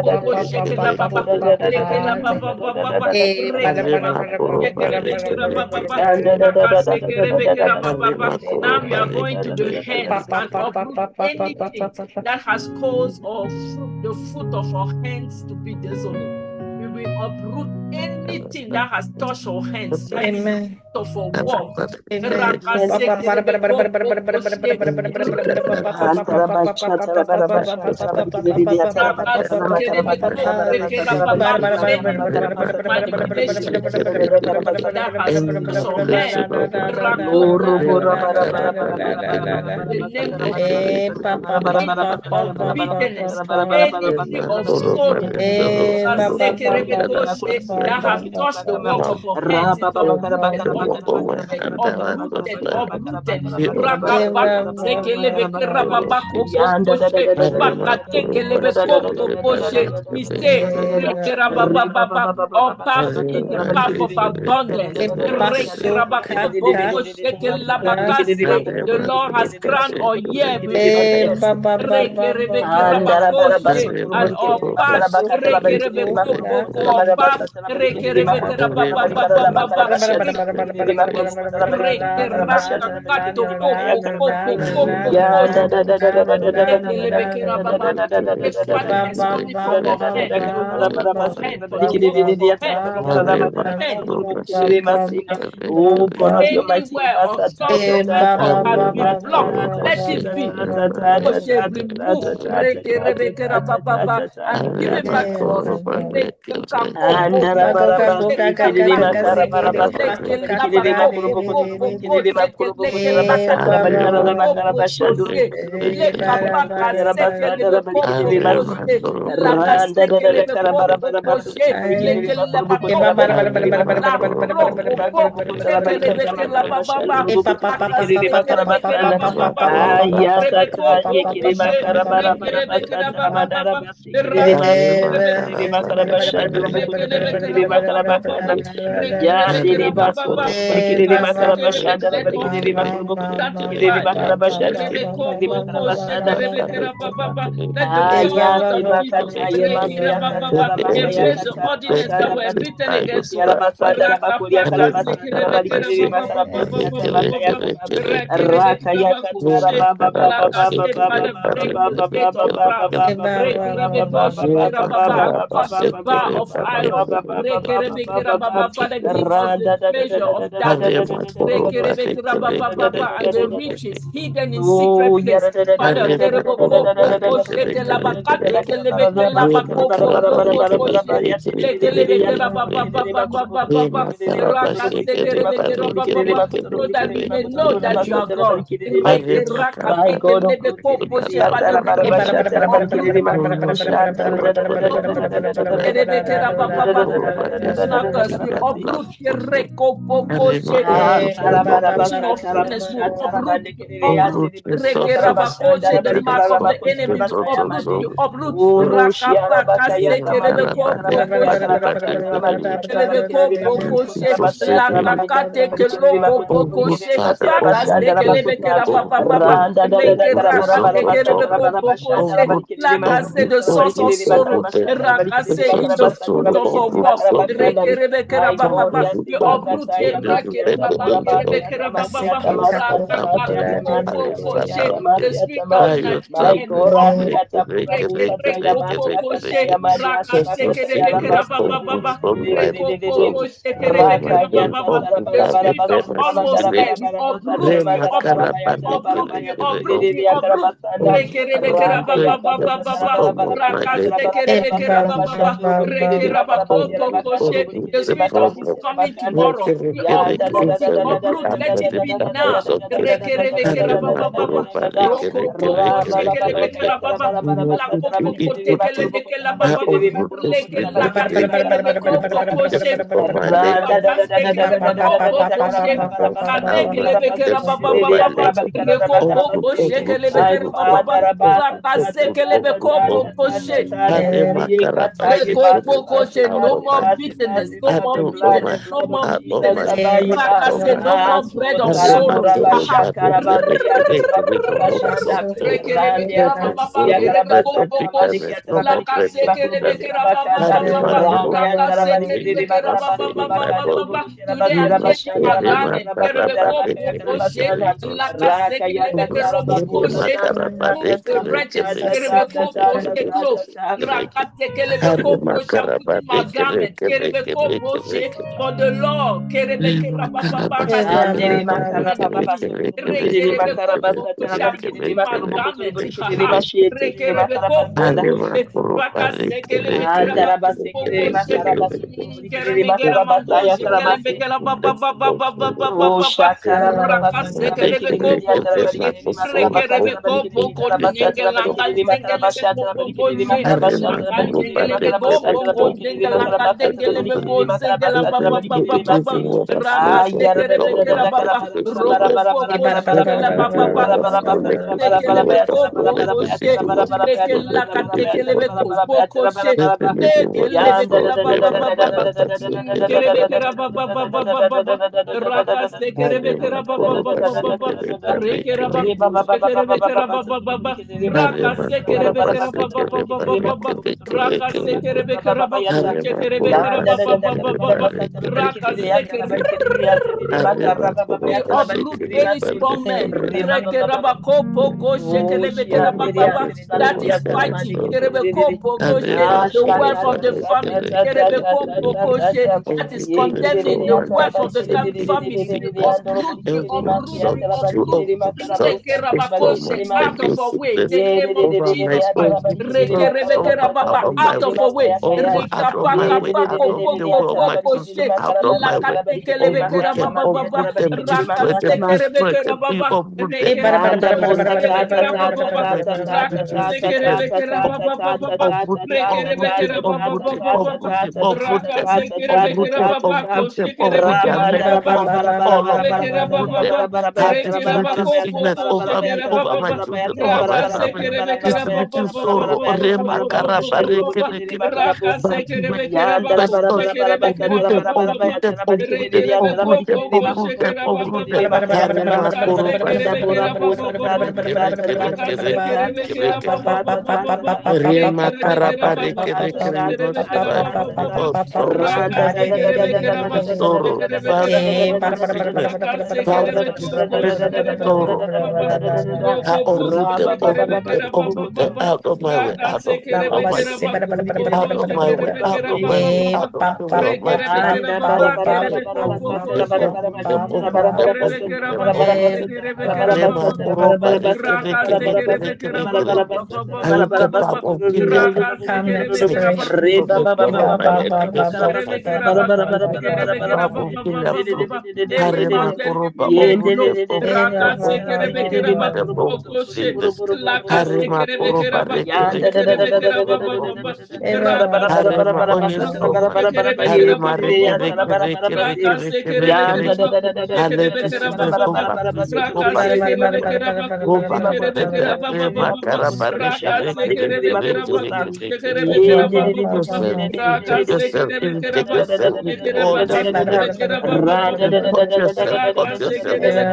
God, Rashata Yekiti Now we are going to the hands and uproot anything that has caused our the fruit of our hands to be desolate. We will uproot anything that has touched our hands, like Amen. of our work. Manipulation that has touched our hands. The name of unbitterness, anything of sorrow that has touched the work of our hands is uprooted. We say, our path is the path of abundance. The Lord has crowned our year with goodness. And our path, money from our hand, the work of our hand, for the work of our hand, for the work of our hand. Oh, God of your mighty Anywhere or source of income has been blocked, let it be removed and given back to us. Erase the ordinance that were written against you. Father, break the gate of brass, break the bar of iron. Father, give us the treasure of darkness. And the riches hidden in secret place. Father, so that we may know that you are God. Knockers, we uproot the marks of the enemy, uproot the source of sorrow, in the fruit of our work, we uproot the spirit of night and the spirit of his coming tomorrow. Uproot, let it be now. No more bitterness, no more bitterness, no more bitterness. No more bread of sorrow. For the Lord, any strong man that is fighting the wealth of the family, that is condemning the wealth of the family, out of our way, the name of Jesus Christ, out of our way, bad men, Yandara but bara Lord, bara bara uproot them, uproot them, uproot them, uproot them, uproot them, uproot them. Harima koroba sikere reke reke reke reke reke. Rema karaba reke reke. We must survive because sorrow, sorrow, famine, sickness, poverty, spirit of sorrow. Uproot them, uproot them, uproot them out of my way, out of my way, out of my way, out of my way, out of the way of my children. Uproot them, uproot them, uproot them, uproot them, uproot them, uproot them. Rema koroba reke reke reke reke reke reke. I use the palm of Gilead Calm that to spirit. from the crown of my head to the sole of my feet. Use the palm of Gilead flow. Harema koroba, uproot them, uproot them, uproot them in the Moses in this. Harema koroba reke reke reke reke Moses in this. Harema onye soma. Harema reke reke reke reke reke reke reke. I let the sickness go back to you, go back to the Lord. Go back to the dead. Rema karaba reke reke reke reke reke reke reke. Take yourself in, take yourself in, take yourself in, all the sickness. And put yourself in, put yourself in.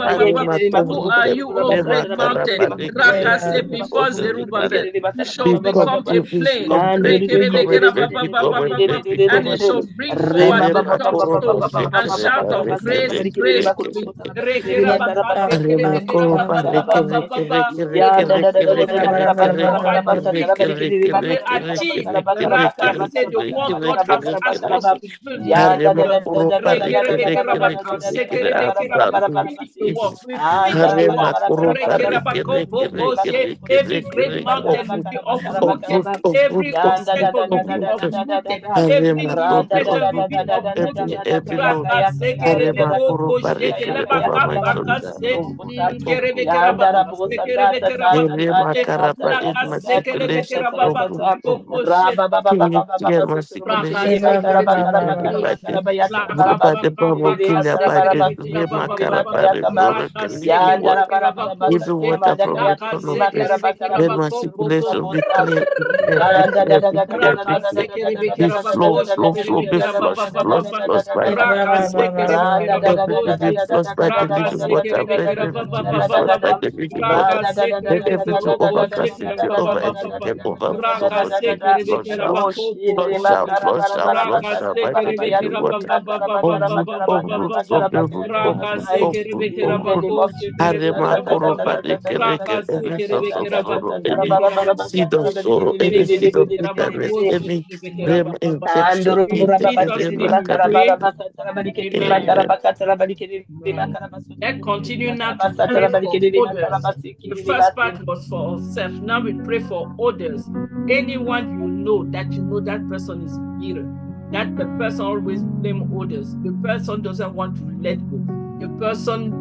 Harema to Who root are them. you, O Rema great mountain? karaba reke Raka reke say reke before reke reke. Zerubbabel, you shall Become, become a we plain. become great, become a great, become a great, And become it a shall great. bring forward the Harema koroba tombstone sheke and shout reba of reke praise, reke praise reke. to me. Harema koroba reke reke reke reke reke reke reke reke reke We reke achieve, reke reke reke Raka reke say, the reke work reke God reke has reke asked reke. us to build in this Harema year. koroba reke reke reke reke reke. I'm proud to We be finish the work. Jesus. We finish the Harema work. koroba reke reke reke reke Every reke great reke. mountain will be Uproot, uprooted. Every uproot, uproot, obstacle will be uproot. uprooted. Every Harema limitation total will be every uprooted. every Lord. Harema koroba reke reke over my children. Yandara bosa tata tata Harema tata karaba tata in my tata circulation. tata Uproot, uproot. Raba baba baba Clear baba my suturu circulation. bikiri bakara bakara Every bakara by bakara the bayata go bara by the bomb of bikiri Gilead, bakara by bara the bakiri Rema bikiri karaba, bakaya kaba resurrect living yandara water. bara bara Living basataya water from the madakaya throne of bakara grace. bakara Let my basuturu circulation be bosa clear, be clear, be yanda da clear, da be da da da clear, da be da da clear. da da da Be da da da flow, da da flow, da flow, be flushed, flushed, flushed by the living water. Everything be flushed by the living water. Let everything be flushed by the living water. Let everything overcapacity, over everything, over sovereignty be flushed out. Flush out, flush out, flush out by the living water. Uproot from the root, uproot, uproot, in the uproot. name of Jesus. Harema koroba reke reke, every source of sorrow, any seed of sorrow, any seed of bitterness, any infection into Lead us every in your matter. way. Amen. Amen. Let's continue now to pray for others. The first part was for ourselves. Now we pray for others. Anyone you know that person is bitter, that the person always blame others. The person doesn't want to let go. The person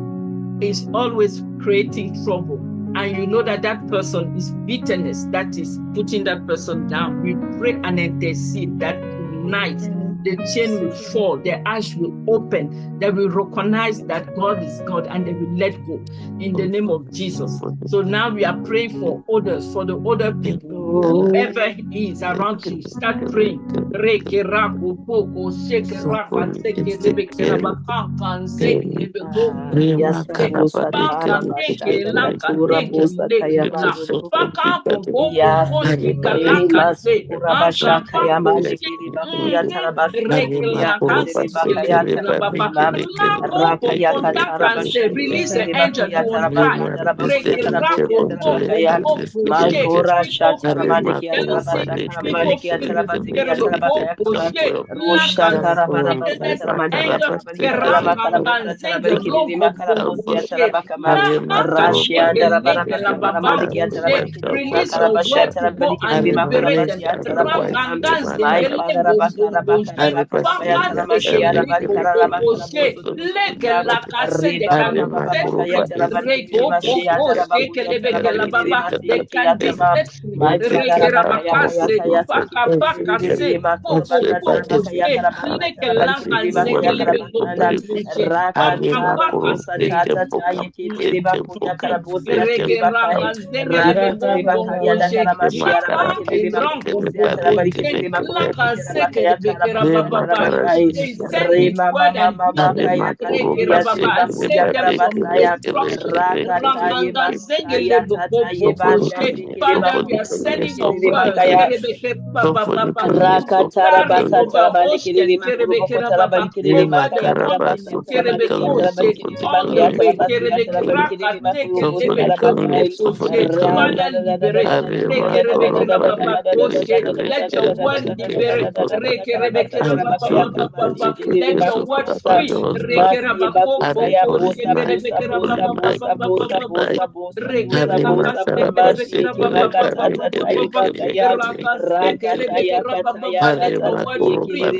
is always creating trouble. And you know that person is bitterness that is putting that person down. We pray and intercede that tonight the chain will fall, the ash will open, they will recognize that God is God and they will let go in the name of Jesus. So now we are praying for others, for the other people, whoever he is around you. Start praying. Rema karaba reke Yasakara reke bashanda reke reke bakura reke. bosa taya Let your manduru. soul of bitterness. Harema Yasitiri reke masukura bashaka ya reke mandikiri bakuya reke. tarabasitiri Harema yakandiri koroba seke bakaya reba reke tarabasima. reke reke Raka reke yakata reke reke reke. Release the rabashindiri angel bakuya to untie. Rema tarabasaya resist bakuya every tarabakuya devil to tarabakaya. resist against it. Makura shata Harema ramandikia koroba tarabasaka reke ramandikia reke reke tarabasikia reke reke. tarabakaya kaba. Sample. Roshata rabarabasa Witness Rema taramandikia angel karaba tarabadia seke Geraka reke. tarabakarabusta Kanzede tarabadikiri Rogo makarabusia Bogoshe tarabakama. Harema Nakate koroba Rashianda reke Keleke rabarabasa reke Lababa taramandikia reke. Koshe. tarabadikiri Release your makarabasha word to go tarabadikiri and Harema liberate them. makarabasia reka raba tarabakama. rema Rakanganze My karaba. Father, Belego Rabakara Bogoshe. Bakara Bakabaya Haribasiya Bakaseke Taramashia Riko Rabakara Reke Rabakara Bogoshe. Bakuturubusuta Leke Lakase de Riba can be Baba Harima set Bakaya free. Kuruba Tarabadikiri Reko Mashia Bogoshe Tarabakuya Kelebeke Tarabadikiri Lababa. They Masiki can be Yatama set free. my Father, we are sending your word. Let your word liberate. Let your word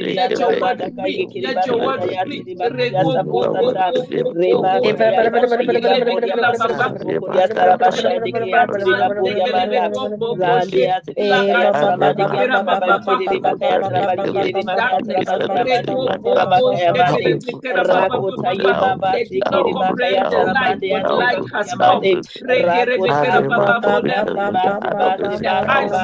free. Let your word free. Let your word free. They did not comprehend the light, but light has come. Open their eyes so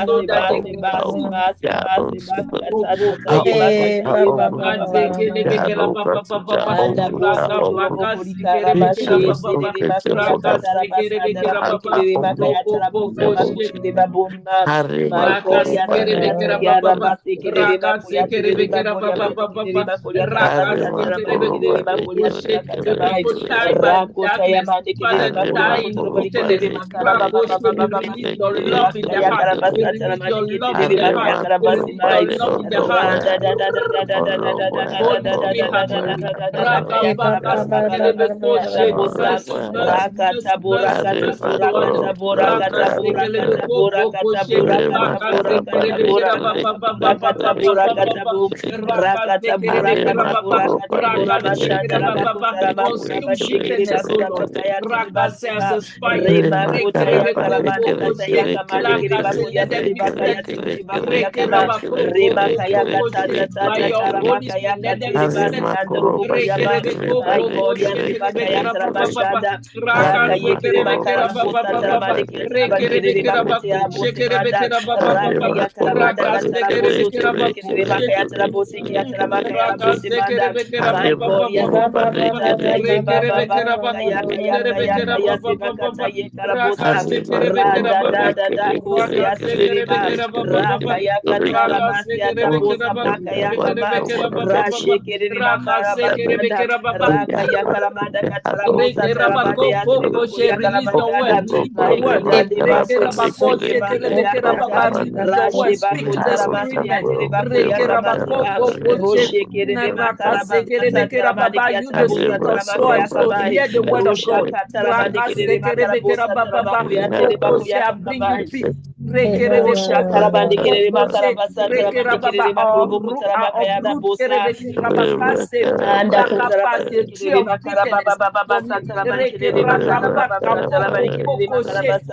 that they can release your love in their heart. We release your love in their heart. We release your love in their heart. Holy Spirit, by your Holy Spirit, let them be set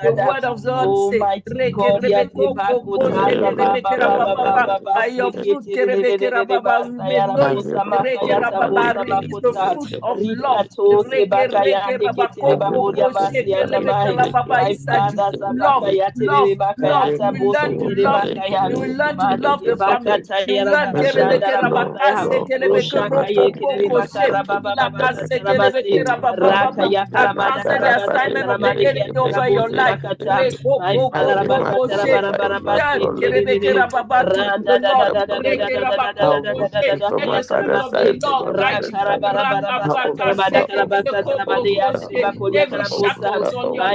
hear the word of God. Bring you peace. The word of God says, by your fruit, we may know you. Release the fruit of love. Love. We learn to love people. We learn to love the family. We learn I cancel the assignment of the enemy over your life. The Lord, let the spirit of the Lord guide you. Every shackles on your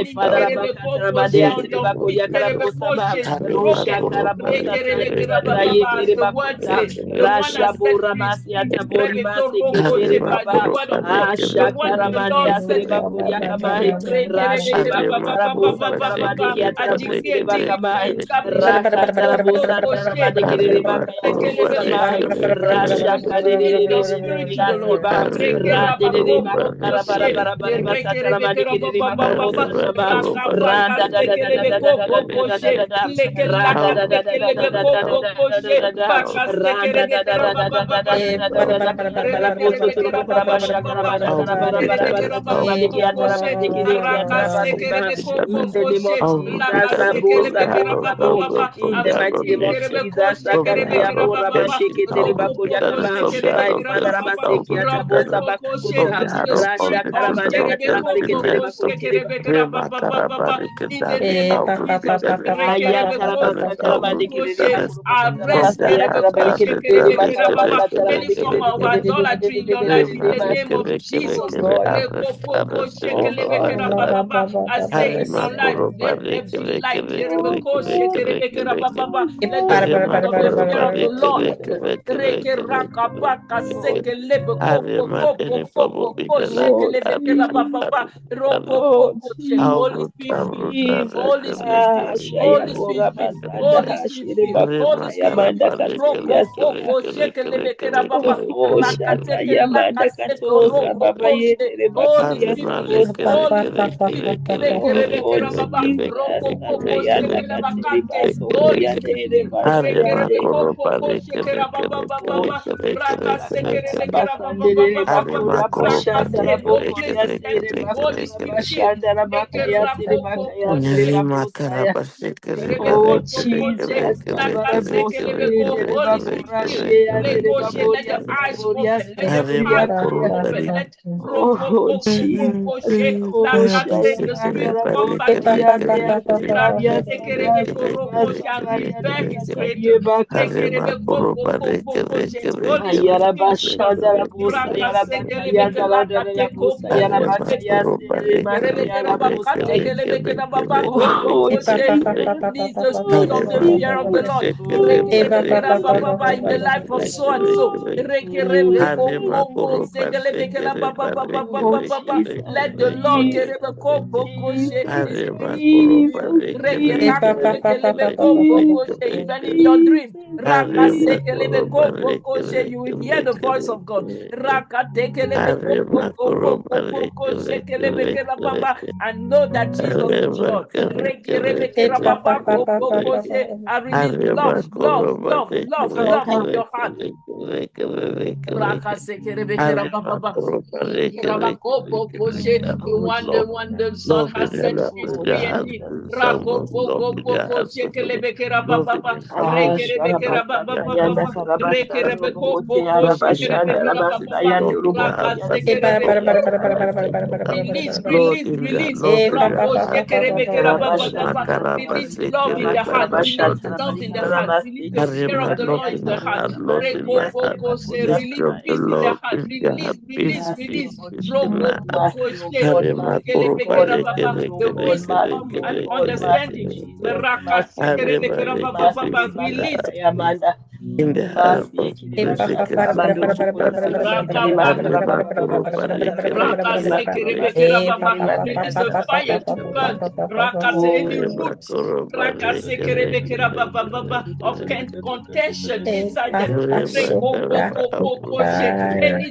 knee, on your feet, the word says, the one that set free the word of God, the word of the Lord says, any form of idolatry in your life in the name of Jesus. I say in your life, let there be light. Let the spirit of the fear of the Lord. Holy Spirit, Holy Spirit, Holy Spirit, Holy Spirit, Holy Spirit. Holy let the eyes open, let the heart open, let the spirit come back to you. And repair his creator. Release the spirit of the fear of the Lord in the life of so and so. Let the Lord even in your dream, you will hear the voice of God. And know that Jesus is Lord. I release love in your heart. The one the Son has set free indeed. Release love in the heart, release love in the heart, release the fear of the Lord in the heart. Release peace in the heart, release. The wisdom and understanding. Release in the heart of release the fire to burn. Any roots of contention inside them. Any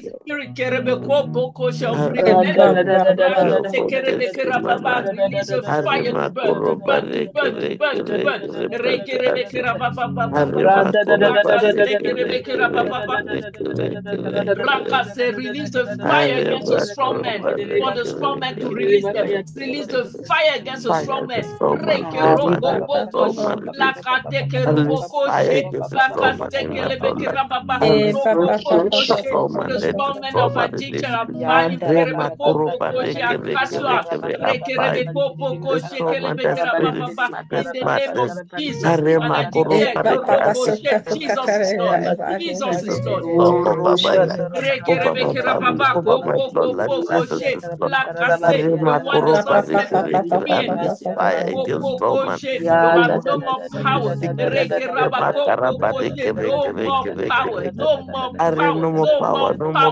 spirit of release the fire to burn. Release the fire against the strong men. For the strong men to release them. Release the fire against the strong men. The strong men of addiction are binding in the name of Jesus. And I declare Jesus is Lord. Jesus is Lord. No more power. No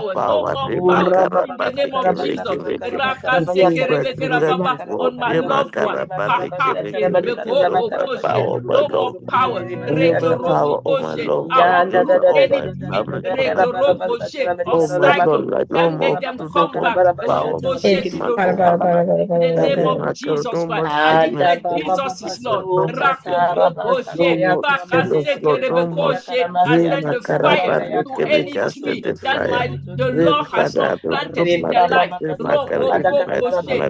more power. In the name of Jesus. On my loved one. No more power. Lord I God, uproot deliver all any my spirit family from of oh my God, cycle like no that more make them no come more back power to my the God, root in the name every of my God, Jesus no more Christ. I sickness, declare no more Jesus is sickness, Lord. no more sickness, no more sickness, Lord, no more. I send the fire to any I said tree the that fire. the Lord has Father, not I planted uproot in my their life, life. my family.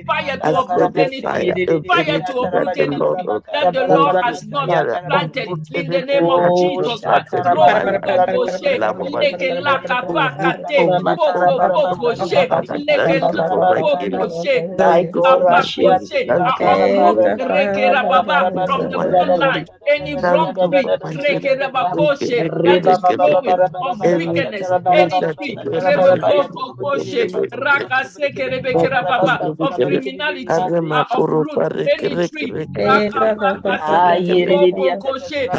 Fire I to said uproot the any tree. fire, Fire to anything that uproot the any Lord tree not that the oh Lord the has not fire, planted uproot in the name anything of that you not Jesus Christ. planted in my life. Leke laka pakate, poko she, leke Thank you for my poko healing. she, Thank you for my healing. I Thank you for my uproot healing. reke rababa Thank you from for the my bloodline. healing. Any Thank wrong you tree, for my reke healing. rabakoshe, that is growing of wickedness. Any Anything tree, that is rebeko pokoshe, raka seke rebeke rababa of criminality. I uproot any tree, raka pakase, pokoshe,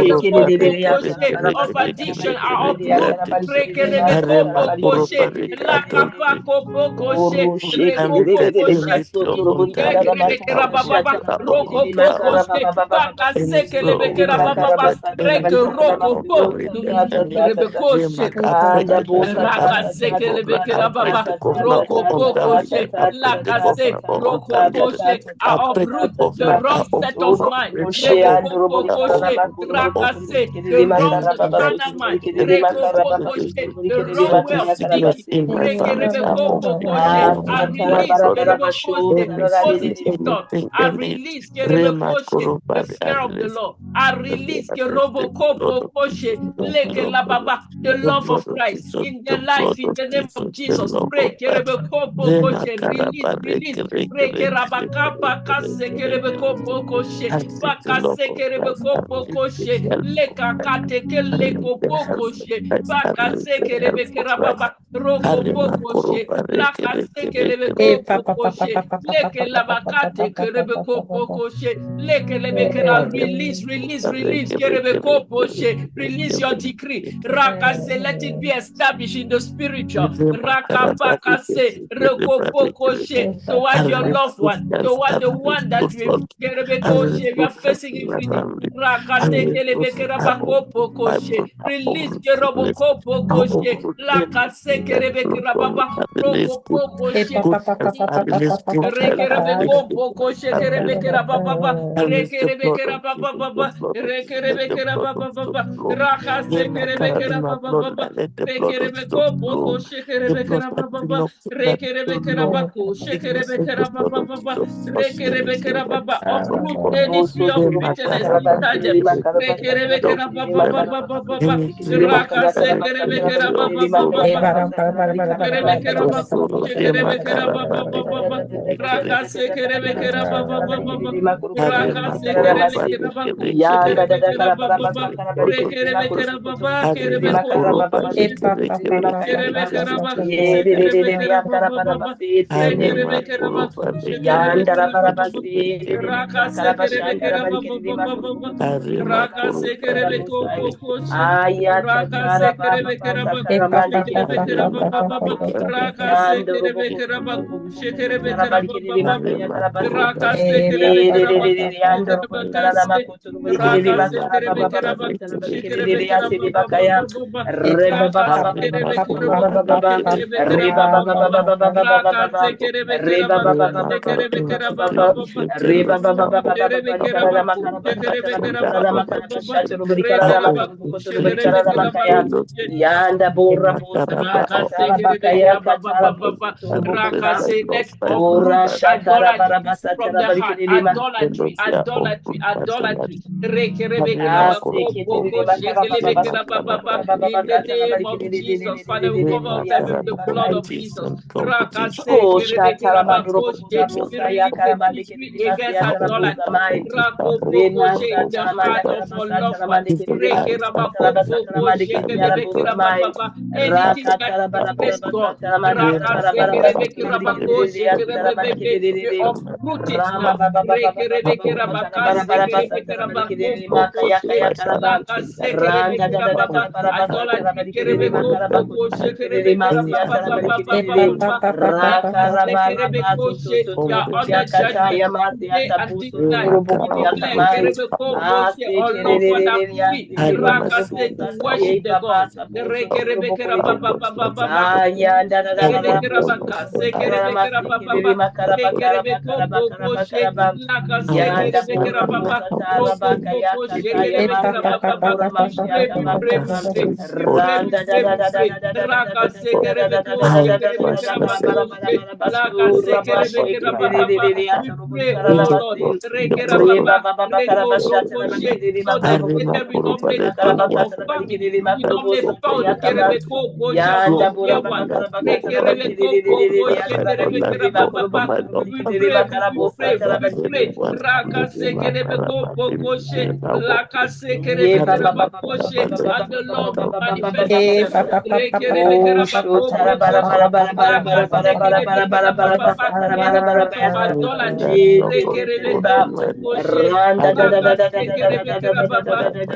pokoshe of addiction. I uproot Rekerebekopokoshe, lakapakopokoshe, rekopokoshe, ikekerebekerabababa, rokopokoshe, pakasekerebekerabababa, rekerokopo, rekerebekoshe. Rakasekelebekebaba, rokopokoshe, lakase, rokopokoshe. I uproot the wrong set of mind. Rebekopokoshe, rakase, the wrong carnal mind. Rekopokoshe, the wrong way of thinking. Rekerebekopokoshe, I release kerebekoshe, positive thought. I release kerebekoshe, the fear of the Lord. I release kerobokopokoshe, lekelababa, the love of Christ in their life, in the name of Jesus. Pray, kerebekopokoshe, release, release. Rekerabakapa kase kerebekopokoshe, bakase kerebekopokoshe, lekakate kelekopokoshe, bakase kerebekerababa, rokopokoshe, lakase kerebekopokoshe, lekelabakate kerebekopokoshe, lekelebekera. Release, release, release, kerebekopokoshe. Release your decree. Rakase, let it be established in the spiritual. Rakapakase, rekopokoshe, toward your loved one, toward the one that we are facing infinity. Rakate kelebekerabakopokoshe, release kerobokopokoshe, lakase kerebekerababa, rokopokoshe. Rekerebekopokoshe kerebekerababa, rekerebekerababa, rekerebekerababa, rakase kerebekerababa, rekerebekopokoshe kerebekerababa, rekerebekerabako, shekerebekerababa, rekerebekerababa. Uproot any tree of bitterness inside them. Rekerebekerababa, rakasekerebekerababa, rekerebekerabako, shekerebekerababa, rakasekerebekerababa, rakasekerebekerabako, shekerebekerababa, rekerebekerababa, kerebekopokoshe, rekerebekerababa, Raka sekerebe koko koshe. Raka sekerebe keraba kushe kerebe keraba baba. Raka sekerebe keraba kushe kerebe keraba baba. Raka sekerebe keraba kushe keraba kase. Raka sekerebe keraba kushe kerebe keraba baba. Raka sekerebe keraba kushe kerebe keraba baba. Raka sekerebe keraba kushe kerebe keraba baba. Yanda borra bosa Raka makata bakaya sekerebekera baba katara baba bosu baba. torobo Raka kota. say let's uproot Ora shatara idolatry barabasa from the heart. tarabarikirima. Idolatry, idolatry, idolatry. Rekerebekera Ase boko ketere bakara baba baba shekelebekera baba baba baba. baba In the bakata name of Jesus, Father, we cover ourselves with the blood of Jesus. Raka Oh, sekerebekera Shatarabanduro bako she. Bokura We Bosa release the Yakaramandi decree Kiribasi against Atarabakuza idolatry. Mai. Rako poko Rema she in the Shataramanda heart of our Karabasa loved one. Taramandi Rekerabako Kiribasa poko Taramandi shekelebekera Kiriarabosa baba Mai. baba. Anything that is Rakatarabarabasa God. Taramanda Raka Katarabarabasi sekerebeke Kiribiki rabako Tarabari shekerebebe. We Kiridi. uproot it Rama now. Baba Baba Baba Rekerebeke Baba rabaka Bakarabarabasa sekerebeke Tarabari rabako Kiridi poko Makaya she. Kaya Karaba. Laka Randa sekerebeke da rababa. Karabarabasa Rakase to worship the God. Rekerebekera Baba Baba. Rekerebekera Sekerebekera Baba. Rekerebeko Bokoshe. Lakasekerebekera Baba. Roko Boko Shekerebekera Baba. We pray. Raka sekerebeko shekerebekera baboshe. Laka sekerebekera bababa. We pray, oh Lord, rekera baba, reko rokoshe, so the Satan will not make fun of our family. We don't make fun kerebeko bosha of our dear ones. Rekerebeko bokoshe kerebekera bababa. We pray. Raka sekerebeko bokoshe. Laka sekerebekera baboshe. And the Lord will manifest himself. Anything of idolatry,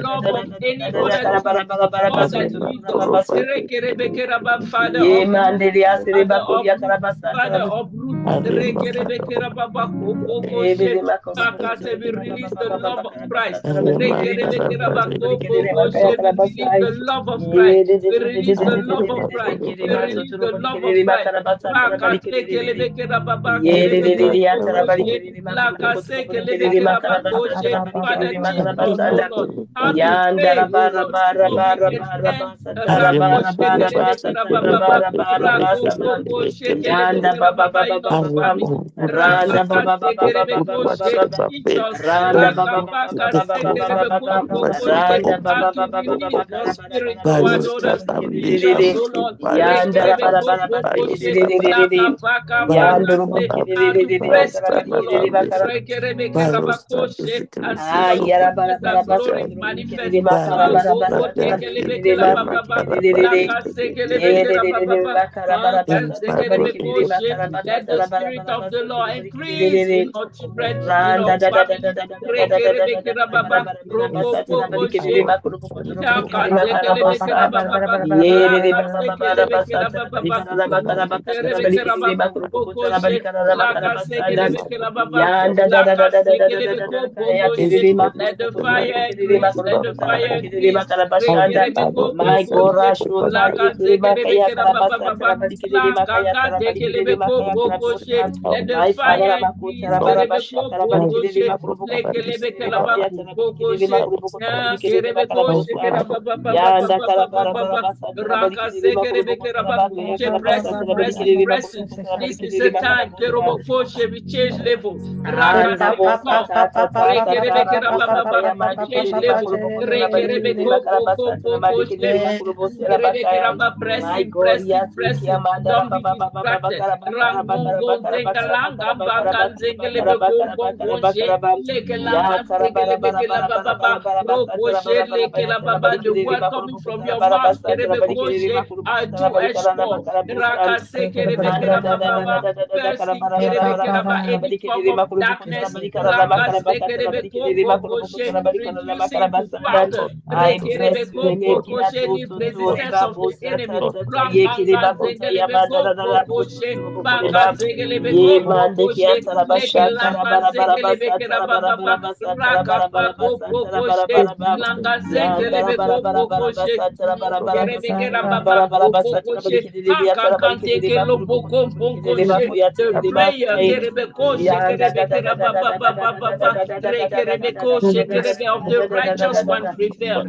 love of any other thing, other Jesus, Father of root, we release the love of Christ. We release the love of Christ. We release the love of Christ. We release the love of Christ. Father, teach us, oh Lord, how to pray, oh Lord, so we can end in our family. Teach us how to release your spirit to our daughters. Teach us, oh Lord, how to breastfeed, oh Lord, and see your goodness and glory manifest. Let the spirit of the Lord increase in our children, in our family. Let the fire increase, let the fire increase. My God, Let the fire increase. This is the time we change level. Pressing. Don't be distracted. The word coming from your mouth. I do export. Any form of darkness, reducing to powder. Any resistance of the enemy. Of the righteous one prevail.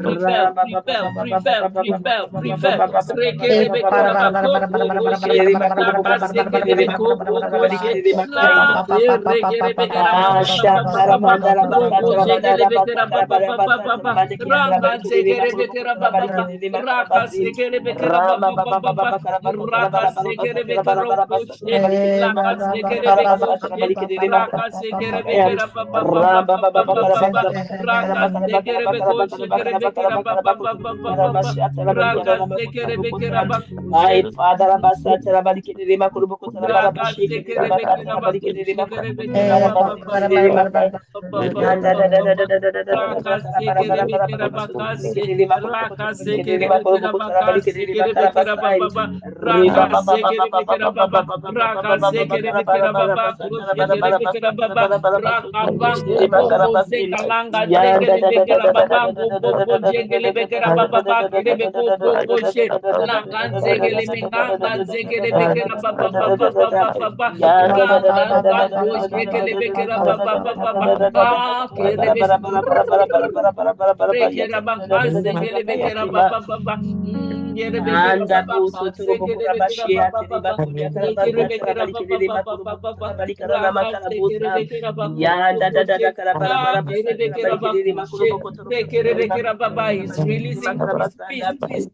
He's releasing peace.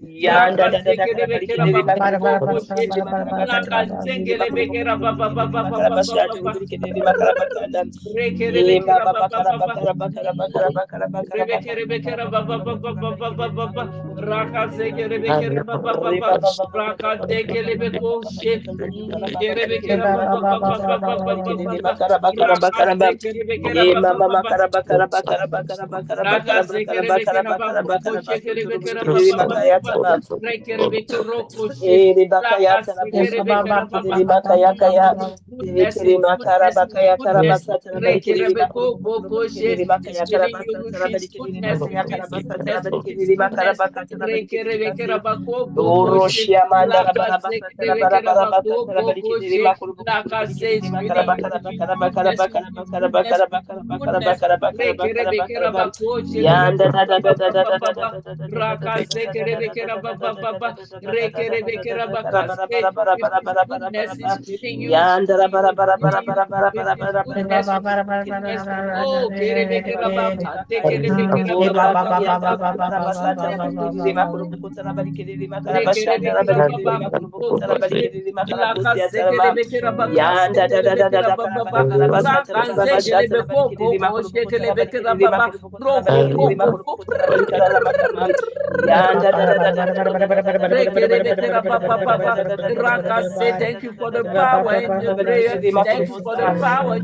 Thank you for the power in the prayer. Thank you for the power.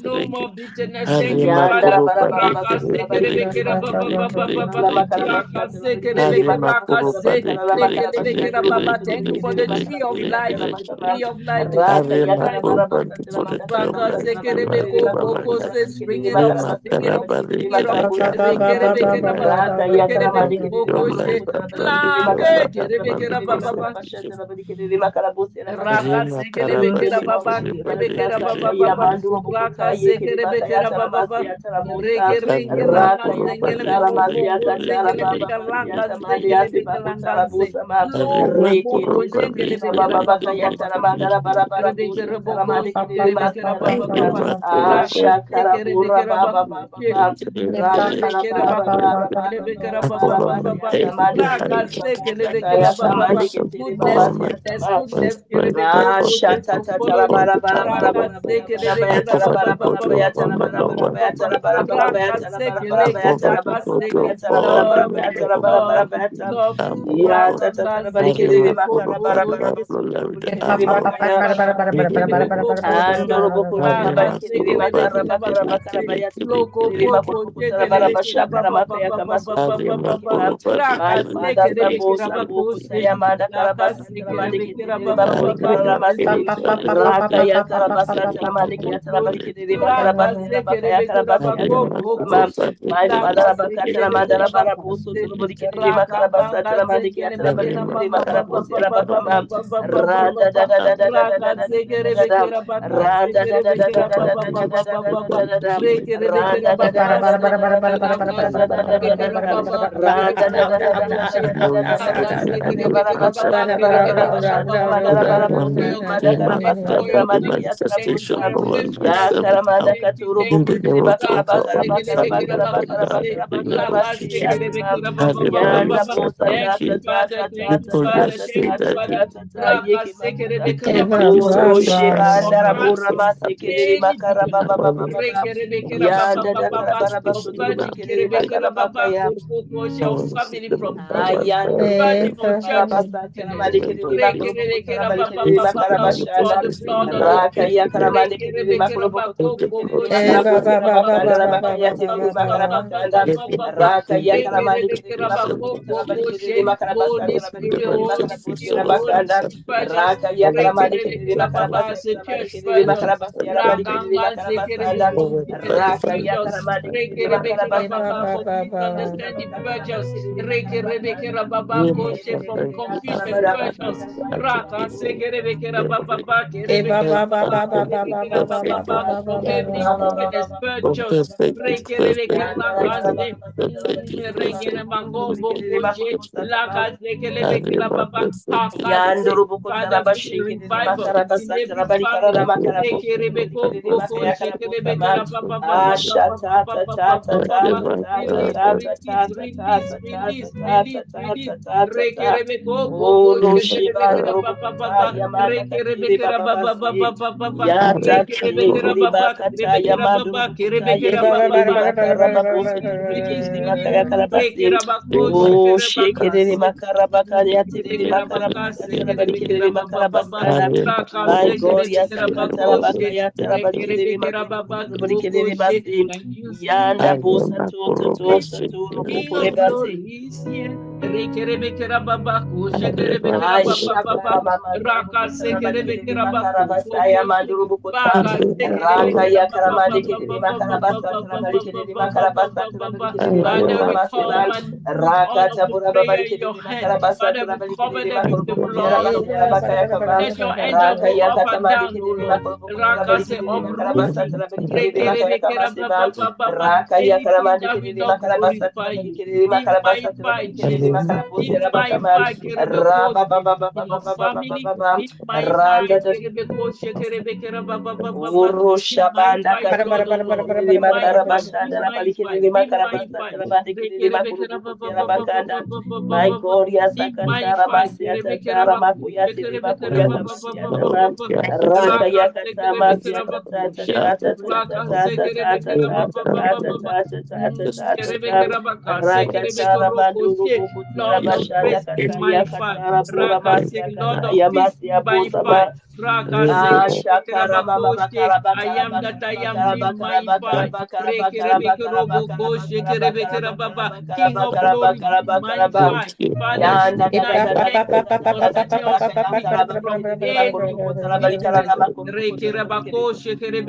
No more bitterness. Thank you, Father. Thank you for the tree of life. Tree of life. Springing up, springing up, springing Raka ya karabasa taramandiki ya tarabarikiri makarabasi rabaka ya karabasi ya. My Father, Rabakatara Mandara Barabusu, Turburikiri Makarabasa, Taramandiki, Atrabarikiri Makarabusi, Rabakama, Randa da da da da da da da da da Randa da da da da da da da da da Randa da da da da My God, Yasakatara Masiatara Makuyati Makuyata Raka Yakata Masiakata Tata Rakatara Manduru Bukutara Bashanda Kataya Katara Pura Masiakata Yamasia Busaba Shakara Mama Bakara Bakara Bakara Bakara Bakara Bakara Bakara Bakara Bakara Bakara Bakara Yanda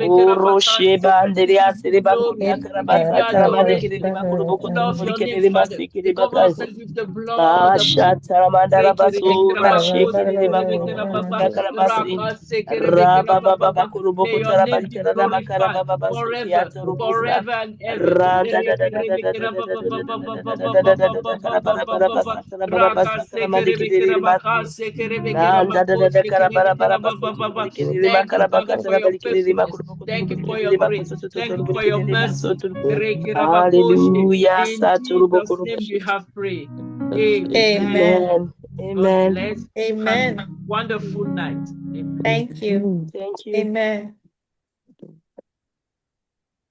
Uroshe banderia sere bakuria karabasa taramandekiri bakuru bokoto burikiri basikiri bakai Shatara basu rashekiri bakuru karabasi Raba baba bakuru bokotara barikara makara baba basiki aturubusa Randa da da da da da da da da da da karabara bara basatara bara basatara mandikiri masi Nanda da da da karabara bara basatara barikiri makara bakatara barikiri makuru Thank you for burikiri your grace. makutu Thank you for your burikiri mercy. masotu Hallelujah In saturu Jesus' bokuru name we have prayed. Amen. Amen. God bless. Amen. Have a wonderful night. Amen. Thank you. Thank you. Amen.